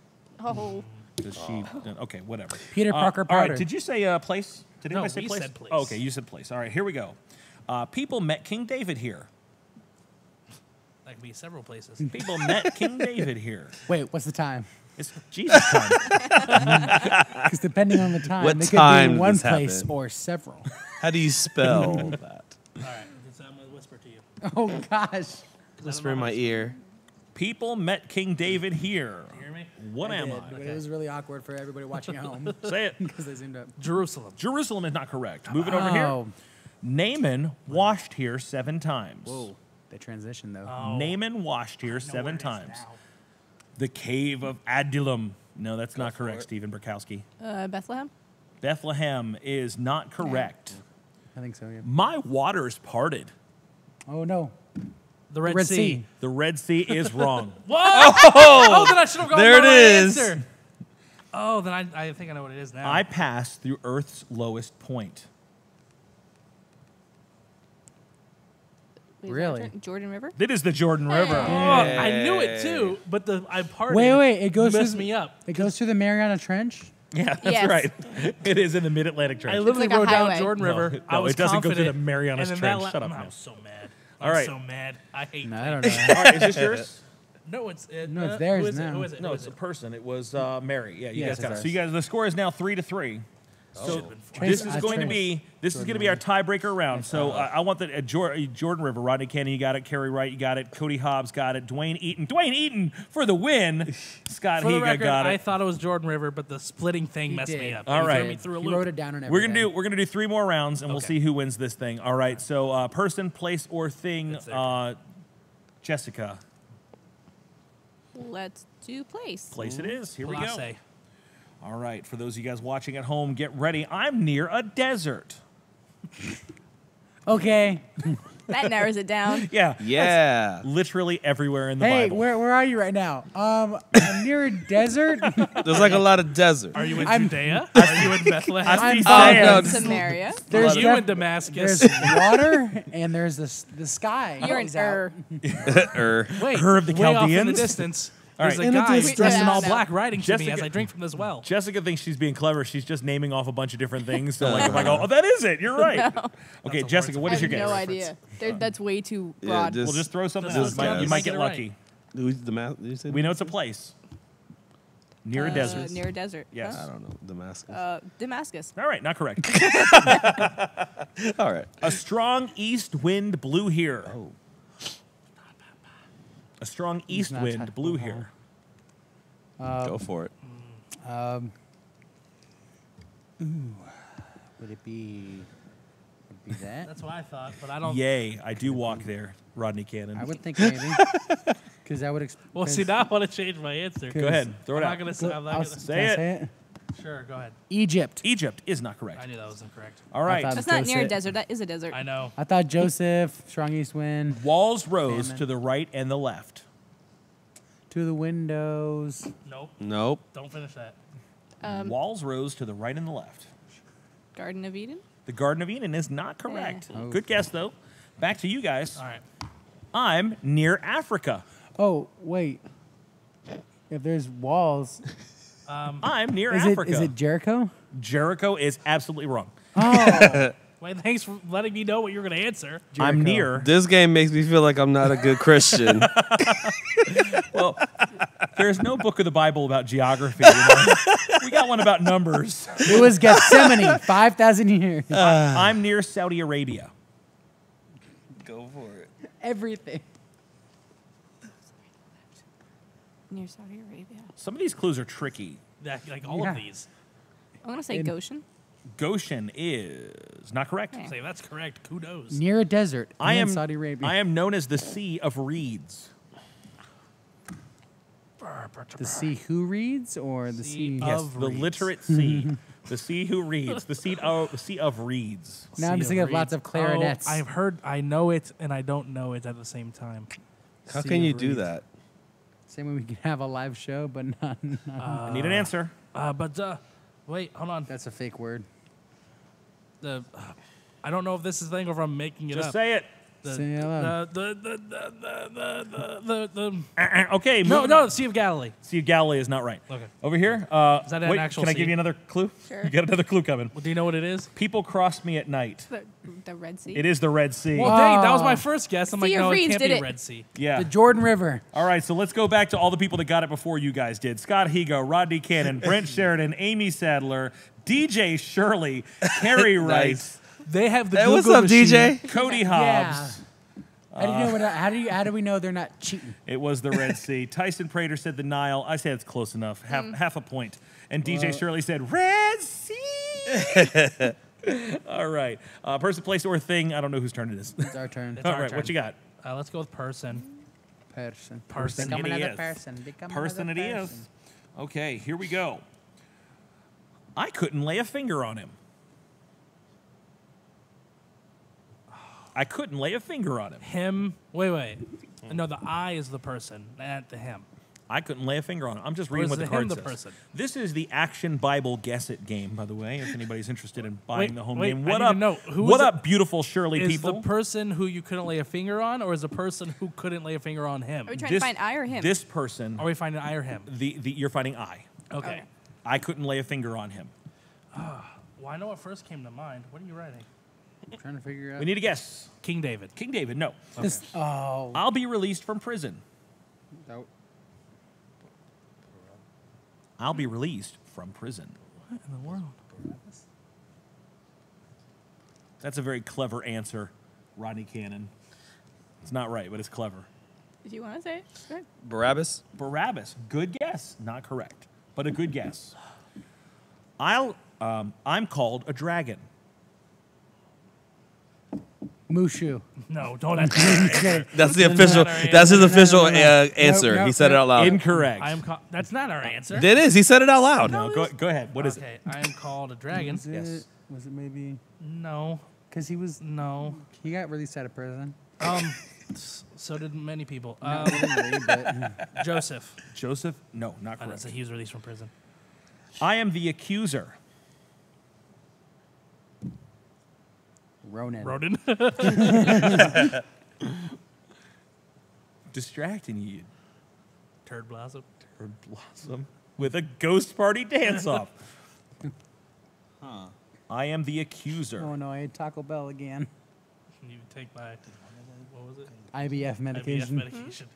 Oh, Does she? Okay, whatever. Peter Parker All right, powder. did you say place? Did No, anybody say we place? said place. Oh, okay, you said place. All right, here we go. People met King David here. That could be several places. People met King David here. Wait, what's the time? It's Jesus time. Because depending on the time, What they could time be in one does this place happen? or several. How do you spell that? All right, so I'm gonna whisper to you. Oh gosh. Whisper in my ear. People met King David here. You hear me? What am Did, I? but it was really awkward for everybody watching at home Say it. because they zoomed up. Jerusalem. Jerusalem is not correct. Moving over here. Oh, Naaman washed here 7 times. whoa. They transitioned though. Oh, Naaman washed here I know 7 where it is times. now. The cave of Adullam. No, that's not correct, Stephen Burkowski. Bethlehem. Bethlehem is not correct. I think so. Yeah. My waters parted. Oh no. The Red, Red Sea. Sea. The Red Sea is wrong. What? Oh, then I should have gone there with it my is. answer. Oh, then I think I know what it is now. I passed through Earth's lowest point. Wait, Really? Jordan River. It is the Jordan River. Oh, I knew it too, but I parted. Wait. It goes messed through me up. It goes through the Mariana Trench. Yeah, that's Yes. right. It is in the Mid-Atlantic I Trench. literally It's like a wrote down highway. Jordan No, River. I no, was it doesn't go through confident, the Marianas and then Trench. Shut up, I'm man. so mad. All I'm right. so mad. I hate. No, I don't things. know. All right, is this yours? No, it's No, it's theirs who is now. It? Who is it? No, Who it's is a it? person. It was Mary. Yeah, you Yes, guys got it. it's So you guys, the score is now 3-3. So Should've been four. this Trace- is going to Trace. be our tiebreaker round. So I want the Jordan River, Rodney Cannon, you got it. Kerry Wright, you got it. Cody Hobbs got it. Dwayne Eaton for the win. Scott For the Higa record, got I it. thought it was Jordan River, but the splitting thing messed me did. up. All He right. threw me through a He loop. wrote it down and We're everything. gonna do 3 more rounds, and we'll Okay. see who wins this thing. All right. So person, place, or thing. It's their Jessica, Let's do place. place it is. Here we go. Place. All right. For those of you guys watching at home, get ready. I'm near a desert. Okay. That narrows it down. Yeah. Yeah. Literally everywhere in the Hey, Bible. where are you right now? I'm near a desert. There's like a lot of desert. Are you in I'm- Judea? Are you in Bethlehem? I'm no, saying Samaria. there's you in def- Damascus? there's water and there's the sky. You're in is out. Wait, Ur of the way off in the Chaldeans? distance. All There's right. a In the guy distance. dressed in all Yeah, no. black riding to me Jessica- as I drink from this well. Jessica thinks she's being clever. She's just naming off a bunch of different things. So like, if I go, oh, that is it. You're right. Okay, That's a Jessica, word. what I is have your guess? no idea. That's way too Yeah, broad. just- We'll just throw something Just out. You guess. might get Get it right. lucky. Did you say We know it's a place. Near a desert. Near a desert. Yes. I don't know. Damascus. Damascus. All right, not correct. All right. A strong east wind blew here. Oh. A strong east not wind touching blew the here. Go for it. Would it be that? That's what I thought, but I don't. Yay, I do walk there, Rodney Cannon. I would think maybe. Because that would. Well, see, now I want to change my answer. Go ahead, throw I'm it not out. gonna say. I'm not I'll gonna, Say it. say it. Sure, go ahead. Egypt. Egypt is not correct. I knew that was incorrect. All right. thought- That's not near a Joseph. desert. That is a desert. I know. I thought Joseph, strong east wind, Walls rose Famine. to the right and the left. to the windows. Nope. Nope. Don't finish that. Walls rose to the right and the left. Garden of Eden. The Garden of Eden is not correct. Oh. Good guess, though. Back to you guys. All right. I'm near Africa. Oh wait. If there's walls, I'm near is Africa. it Jericho? Jericho is absolutely wrong. Oh, Wait, thanks for letting me know what you're gonna answer. I'm Jericho. near. This game makes me feel like I'm not a good Christian. Well, there's no book of the Bible about geography. You know? We got one about numbers. it was Gethsemane, 5,000 years. I'm near Saudi Arabia. Go for it. Everything. Near Saudi Arabia. Some of these clues are tricky. Like all Yeah. of these. I'm gonna say Goshen. Goshen is not correct. Yeah. Say that's correct. Kudos. Near a desert. I in am Saudi Arabia. I am known as the Sea of Reeds. The sea who reads or the sea? Yes, Of the reeds. literate sea. The sea who reads. The sea of reeds. Now I'm just thinking of lots of clarinets. Oh, I've heard, I know it, and I don't know it at the same time. How Sea can you of do reeds. that? Same way we can have a live show, but not. I need an answer. Wait, hold on. That's a fake word. I don't know if this is a thing or if I'm making it Just up. say it. Say it aloud. Okay. No, moving no, on. the Sea of Galilee. Sea of Galilee is not right. Okay. Over here. Is that an wait, actual can I sea? give you another clue? Sure. You got another clue coming. Well, do you know what it is? People cross me at night. The Red Sea. It is the Red Sea. Well, dang, that was my first guess. I'm like, Sea of no, it Reeds can't did be it. Red Sea. Yeah. The Jordan River. All right, so let's go back to all the people that got it before you guys did. Scott Higo, Rodney Cannon, Brent Sheridan, Amy Sadler, DJ Shirley, Carrie Wright, Nice. They have the Hey, Google what's up, machine. DJ? Cody Yeah. Hobbs. I didn't know what. How do we know they're not cheating? It was the Red Sea. Tyson Prater said the Nile. I said it's close enough. Half a point. And DJ Shirley said Red Sea. All right. Person, place, or thing. I don't know whose turn it is. It's our turn. It's All our right, turn. what you got? Let's go with person. Person. Person. Become It another is. person. Become Person it another is. person. Okay, here we go. I couldn't lay a finger on him. I couldn't lay a finger on him. Him. Wait. No, the I is the person, not the him. I couldn't lay a finger on him. I'm just Or reading is what the the card him the says. person? This is the Action Bible Guess It game, by the way, if anybody's interested in buying Wait, the home wait, game. I What need up? to know, who what is up, beautiful Shirley Is people? the person who you couldn't lay a finger on, or is the person who couldn't lay a finger on him? Are we trying to find I or him? This person, Are we finding I or him? you're finding I. Okay. I couldn't lay a finger on him. Well, I know what first came to mind. What are you writing? I'm trying to figure out. We need a guess. King David. King David, no. This, oh. I'll be released from prison. Nope. I'll be released from prison. What in the world? That's a very clever answer, Rodney Cannon. It's not right, but it's clever. If you want to say it, go ahead. Barabbas? Barabbas, good guess. Not correct, but a good guess. I'm called a dragon. Mushu. No, don't have to. That's the Doesn't official. matter, That's his no, official no, no. answer. Nope, He said it out loud. Incorrect. That's not our answer. It is. He said it out loud. No, go ahead. What is it? Okay, I am called a dragon. Yes. Was it maybe No, because he was? no. He got released out of prison. So did many people. Not literally, but Joseph. Joseph? No, not I didn't correct. say he was released from prison. I am the accuser. Ronan. Rodin. Distracting you, Turd Blossom. Turd Blossom, with a ghost party dance-off. I am the accuser. Oh no, I had Taco Bell again. You take my, what was it? IVF IVF medication. medication.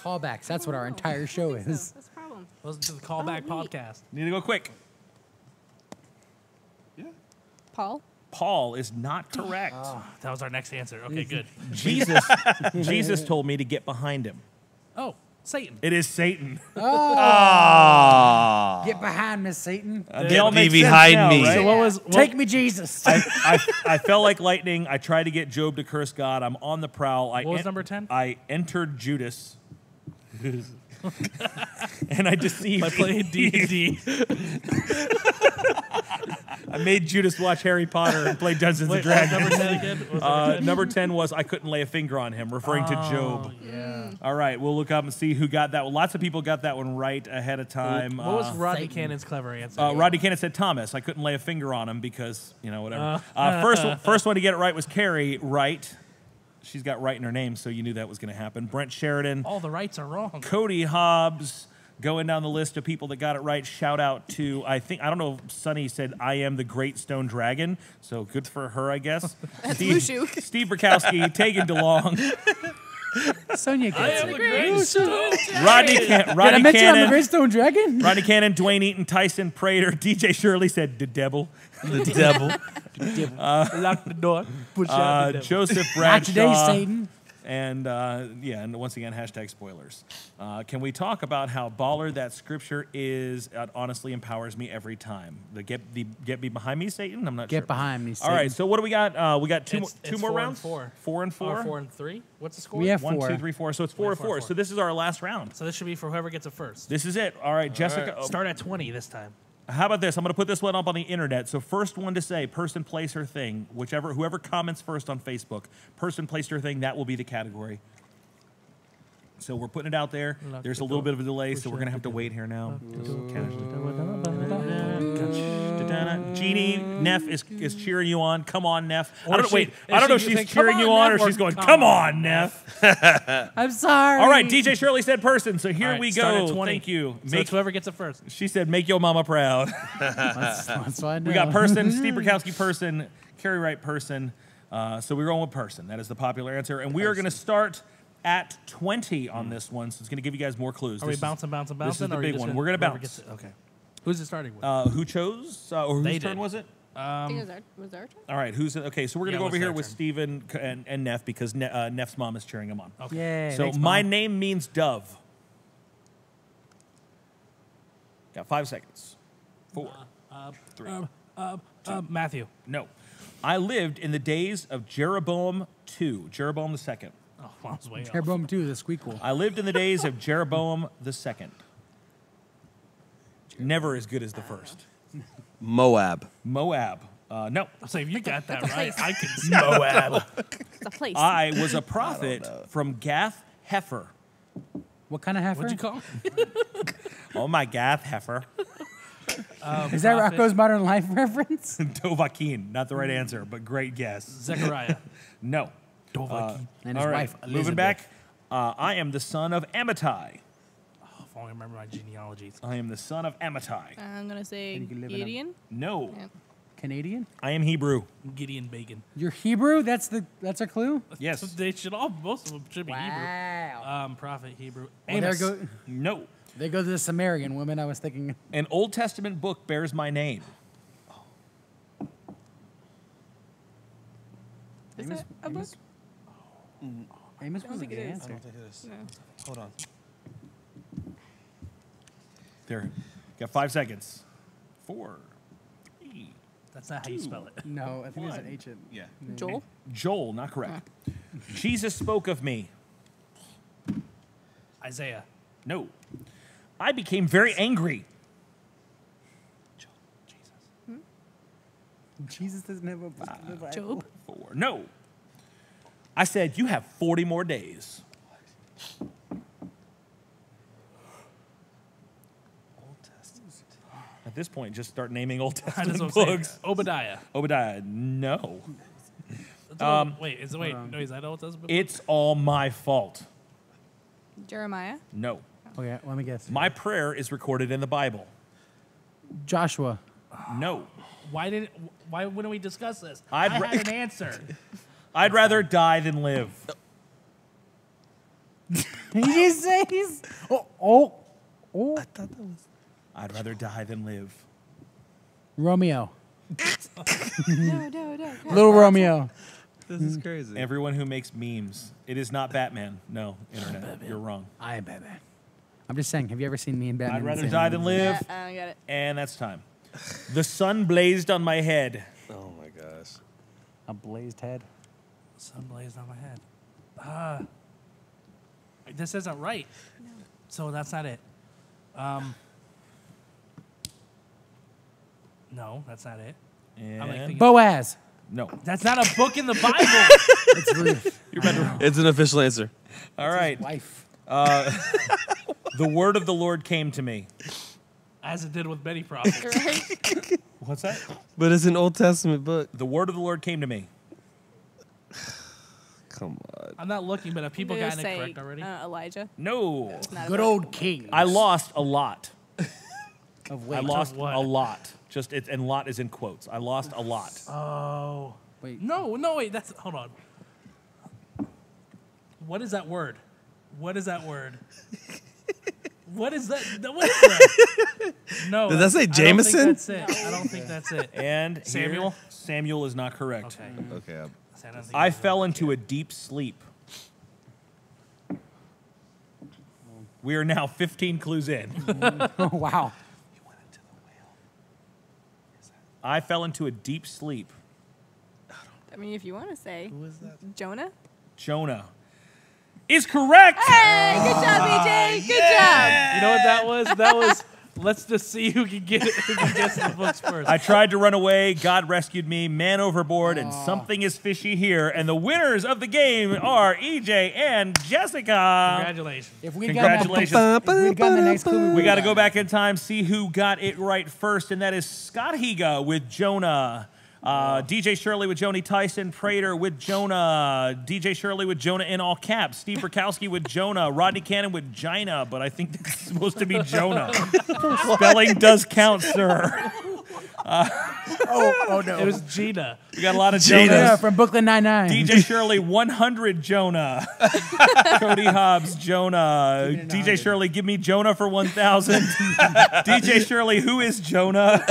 Callbacks. That's what our entire show I think so. is. That's the problem. Listen to the callback Oh, wait. podcast. Need to go quick. Paul? Paul is not correct. That was our next answer. Okay, good. Jesus told me to get behind him. Oh, Satan. It is Satan. Get behind me, Satan. They all Be make sense behind now, me. right? So what was Take me, Jesus. I fell like lightning. I tried to get Job to curse God. I'm on the prowl. What was number 10? I entered Judas. And I deceived. by playing D&D? I made Judas watch Harry Potter and play Dungeons and Wait, Dragons. number 10 again? What was number 10? Number 10 was I couldn't lay a finger on him, referring to Job. Yeah. All right, we'll look up and see who got that one. Lots of people got that one right ahead of time. What was Rodney Satan. Cannon's clever answer? Rodney Cannon said Thomas. I couldn't lay a finger on him because, whatever. First one to get it right was Carrie Wright. She's got Wright in her name, so you knew that was going to happen. Brent Sheridan, All the rights are wrong. Cody Hobbs, going down the list of people that got it right. Shout out to, I don't know if Sunny said, I am the Great Stone Dragon, so good for her, I guess. Mushu. Steve Burkowski, Tegan DeLong, Sonia gets it. Rodney Did I mention I'm the Cannon, Great Stone Dragon? Rodney Cannon, Dwayne Eaton, Tyson Prater, DJ Shirley said, the devil. The devil. Lock the door. Push out the devil. Joseph Not today, Bradshaw, Satan. And and once again, hashtag spoilers. Can we talk about how baller that scripture is? It honestly empowers me every time. Get me behind me, Satan. I'm not sure. Get behind me, Satan. All right, so what do we got? We got two It's more 4 and rounds. 4. 4 and 4. 4 and 3. What's the score? We have 1, 4. 2, 3, 4. So it's 4 and 4. So this is our last round. So this should be for whoever gets it first. This is it. All right, Jessica. Start at 20 this time. How about this? I'm going to put this one up on the internet. So first one to say, person, place, or thing, whoever comments first on Facebook, person, place, or thing, that will be the category. So we're putting it out there. There's a little bit of a delay, so we're going to have to wait here now. Jeannie, Neff is cheering you on. Come on, Neff. I don't know if she's cheering you on or she's going, come on, Neff. I'm sorry. All right, DJ Shirley said person, so here we start go. at 20. Thank you. So it's whoever gets it first. She said, make your mama proud. That's what I know. We got person, Steve Burkowski person, Carrie Wright person. So we're going with person. That is the popular answer. And we are going to start at 20 on this one, so it's going to give you guys more clues. Are we bouncing? This is the or big one. We're going to bounce. Okay. Who's it starting with? Who chose? Or whose turn was it? I think it was our turn. All right, okay, so we're going to go Yeah, over it's here their with turn. Steven and Neff because Neff's mom is cheering him on. Okay. Yay, So thanks, my Mom. name means dove. Got 5 seconds. 4, 3. Matthew. No. I lived in the days of Jeroboam II, Jeroboam the second. Oh, I was way off. Jeroboam 2, the squeakquel. I lived in the days of Jeroboam the second. Never as good as the first. Moab. Moab. No. So if you got that right, place. I can see Moab. It's a place. I was a prophet from Gath Heifer. What kind of heifer? What'd you call him? Oh, my Gath Heifer. Is that Rocco's Modern Life reference? Dovahkiin. Not the right answer, but great guess. Zechariah. No. Dovahkiin. And his All right. wife, Elizabeth. Moving back. I am the son of Amittai. If I only remember my genealogies. I am the son of Amittai. I'm going to say you can live it up. Gideon. No. Yeah. Canadian? I am Hebrew. Gideon Bacon. You're Hebrew? That's a clue? Yes. They should all, most of them should be Wow. Hebrew. Prophet, Hebrew. Well, there Amos. go, No. there goes the Sumerian woman I was thinking. An Old Testament book bears my name. Is that a book? Amos was a think good it is. answer. No. Hold on. There. Got 5 seconds. 4, 3. That's not how you spell it. No, I think there's an One. H in Yeah. Joel? Joel, not correct. Jesus spoke of me. Isaiah. No. I became very angry. Jesus doesn't have a Bible. Job? 4. No. I said, you have 40 more days. Old Testament. At this point, just start naming Old That's Testament what I'm saying. books. Obadiah. Obadiah, no. Wait, is that Old Testament? It's all my fault. Jeremiah? No. Okay, let me guess. My prayer is recorded in the Bible. Joshua. No. Why wouldn't we discuss this? I'd I ra- had an answer. I'd rather die than live. Did you say he's... Oh. I thought that was. I'd rather die than live. Romeo. No. Little Romeo. This is crazy. Everyone who makes memes. It is not Batman. No, internet. You're wrong. I am Batman. I'm just saying, have you ever seen me and Batman? I'd rather in the die same than movie? live. I got it. And that's time. The sun blazed on my head. Oh my gosh. A blazed head. Sun blazed on my head. This isn't right. No. So that's not it. No, that's not it. I'm like And thinking- Boaz. no. That's not a book in the Bible. It's Ruth. It's an official answer. All right. Wife. The word of the Lord came to me. As it did with many prophets. Right? What's that? But it's an Old Testament book. The word of the Lord came to me. Come on. I'm not looking, but have people I'm gonna gotten it say, correct already? Elijah. No. It's not a Good book. old king. I lost a lot. Of I weight. lost what? a lot. And lot is in quotes. I lost a lot. Oh. Wait. No, wait. Hold on. What is that word? What is that word? What is that? What is that? No. Did that say I don't Jameson? think that's it. I don't think that's it. And Samuel? Samuel is not correct. Okay. Okay. I don't think I that's fell it. into a deep sleep. We are now 15 clues in. Oh, wow. I fell into a deep sleep. I mean, if you want to say. Who is that? Jonah? Jonah is correct. Hey, good job, BJ. Good job. You know what that was? That was, let's just see who can get the books first. I tried to run away. God rescued me. Man overboard, and something is fishy here. And the winners of the game are EJ and Jessica. Congratulations. If we Congratulations. Got the next clue, We got to go back in time, see who got it right first, and that is Scott Higa with Jonah. DJ Shirley with Joni Tyson, Prater with Jonah, DJ Shirley with Jonah in all caps, Steve Burkowski with Jonah, Rodney Cannon with Gina, but I think that's supposed to be Jonah. Spelling does count, sir. oh no. It was Gina. We got a lot of Yeah, Jonas. from Brooklyn Nine-Nine. DJ Shirley, 100 Jonah. Cody Hobbs, Jonah. DJ Shirley, give me Jonah for 1,000. DJ Shirley, who is Jonah?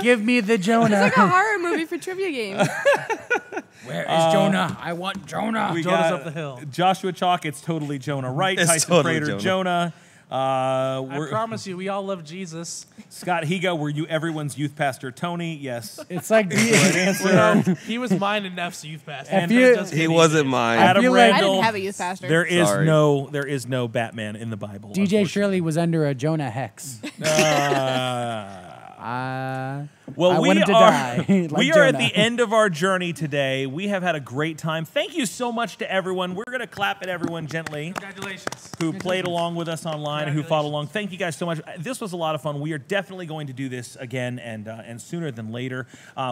Give me the Jonah. It's like a horror movie for trivia games. Where is Jonah? I want Jonah. We Jonah's got up the hill. Joshua Chalk, it's totally Jonah. Right, It's Tyson totally Prater, Jonah. I promise you, we all love Jesus. Scott Higa, were you everyone's youth pastor? Tony, yes. It's like Right answer. Well, he was mine and Neff's youth pastor. And He wasn't mine. Adam feel like- I Randall. didn't have a youth pastor. There is Sorry. no Batman in the Bible. DJ Shirley was under a Jonah hex. Well, I we wanted to are die, like we are at Jonah. the end of our journey today. We have had a great time. Thank you so much to everyone. We're going to clap at everyone gently Congratulations. who played along with us online and who followed along. Thank you guys so much. This was a lot of fun. We are definitely going to do this again and sooner than later.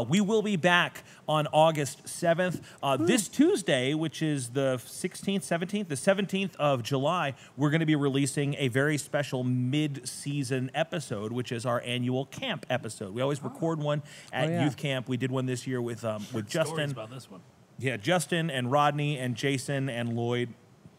We will be back on August 7th. This Tuesday, which is the 16th, 17th, the 17th of July, we're going to be releasing a very special mid-season episode, which is our annual camp episode. We always record one at youth camp. We did one this year with Stories Justin. about this one. Yeah, Justin and Rodney and Jason and Lloyd,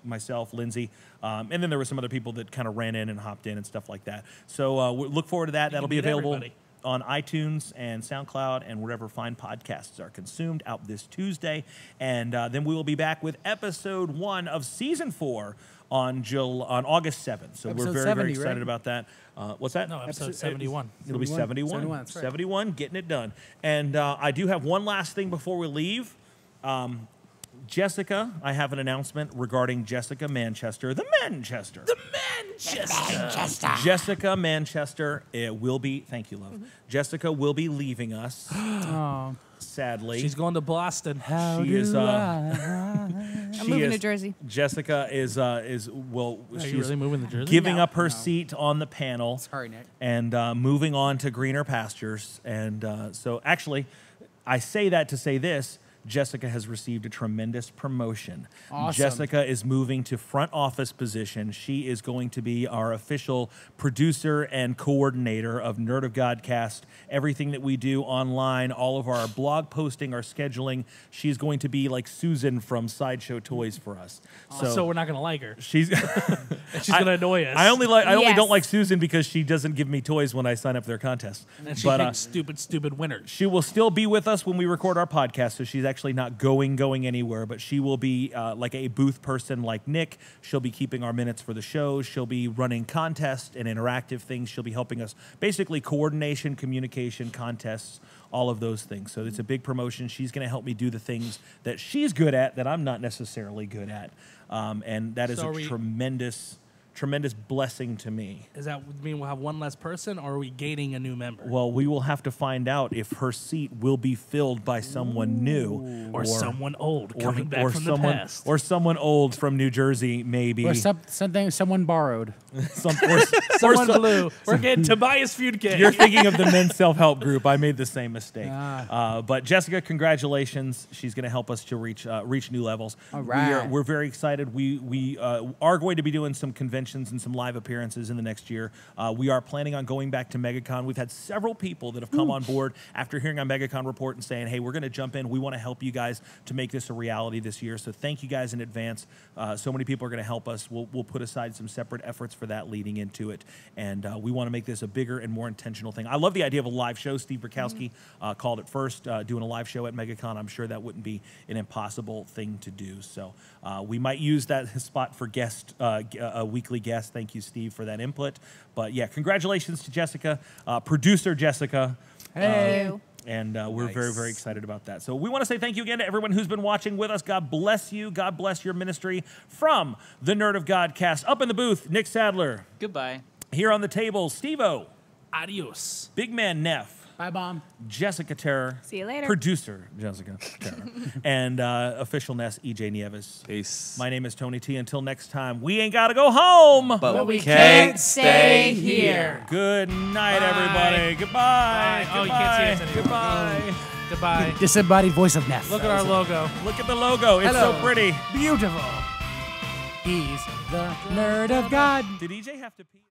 myself, Lindsay, and then there were some other people that kind of ran in and hopped in and stuff like that. So we look forward to that. That'll be meet available everybody. on iTunes and SoundCloud and wherever fine podcasts are consumed out this Tuesday. And then we will be back with episode 1 of season 4 on August 7th. So we're Episode very, 70, very excited right? about that. What's that? No, episode 71. It'll be 71. 71, that's right. 71, getting it done. And I do have one last thing before we leave. Jessica, I have an announcement regarding Jessica Manchester, the Manchester. Jessica Manchester will be, thank you, love. Jessica will be leaving us, Oh, sadly. She's going to Boston. how She is, do I'm moving to Jersey. Jessica is Are she's you really moving to Jersey? giving No, up her no. seat on the panel. Sorry, Nick. And moving on to greener pastures. And so actually, I say that to say this. Jessica has received a tremendous promotion. Awesome. Jessica is moving to front office position. She is going to be our official producer and coordinator of Nerd of Godcast. Everything that we do online, all of our blog posting, our scheduling. She's going to be like Susan from Sideshow Toys for us. So we're not going to like her. she's She's going to annoy us. I only Yes. don't like Susan because she doesn't give me toys when I sign up for their contests. And she But picks stupid winners. she will still be with us when we record our podcast, so she's actually not going anywhere, but she will be like a booth person like Nick. She'll be keeping our minutes for the shows. She'll be running contests and interactive things. She'll be helping us basically coordination, communication, contests, all of those things. So it's a big promotion. She's going to help me do the things that she's good at that I'm not necessarily good at. And that is So a are we- tremendous blessing to me. Does that mean we'll have one less person, or are we gaining a new member? Well, we will have to find out if her seat will be filled by someone new or someone old coming back from someone, the past. or someone old from New Jersey, maybe. Or something someone borrowed. Someone blue. We're getting Tobias Feudke. You're thinking of the men's self-help group. I made the same mistake. Ah. But Jessica, congratulations. She's going to help us to reach new levels. All right. We're very excited. We are going to be doing some conventions and some live appearances in the next year. We are planning on going back to MegaCon. We've had several people that have come on board after hearing our MegaCon report and saying, hey, we're going to jump in. We want to help you guys to make this a reality this year. So thank you guys in advance. So many people are going to help us. We'll put aside some separate efforts for that leading into it. And we want to make this a bigger and more intentional thing. I love the idea of a live show. Steve Burkowski called it first, doing a live show at MegaCon. I'm sure that wouldn't be an impossible thing to do. So we might use that spot for guest weekly lovely guest. Thank you, Steve, for that input. But yeah, congratulations to Jessica, producer Jessica. Thank you. And we're very, very excited about that. So we want to say thank you again to everyone who's been watching with us. God bless you. God bless your ministry. From the Nerd of Godcast, up in the booth, Nick Sadler. Goodbye. Here on the table, Steve-O. Adios. Big Man Neff. Bye, Bomb. Jessica Terror. See you later. Producer Jessica Terror. And official Ness, EJ Nieves. Peace. My name is Tony T. Until next time, we ain't got to go home. But we can't stay here. Good night, everybody. Goodbye. Bye. Oh, you can't see us anymore. Goodbye. Goodbye. Disembodied voice of Neff. Look at our logo. Look at the logo. It's Hello. so pretty. Beautiful. He's the nerd of God. Did EJ have to pee?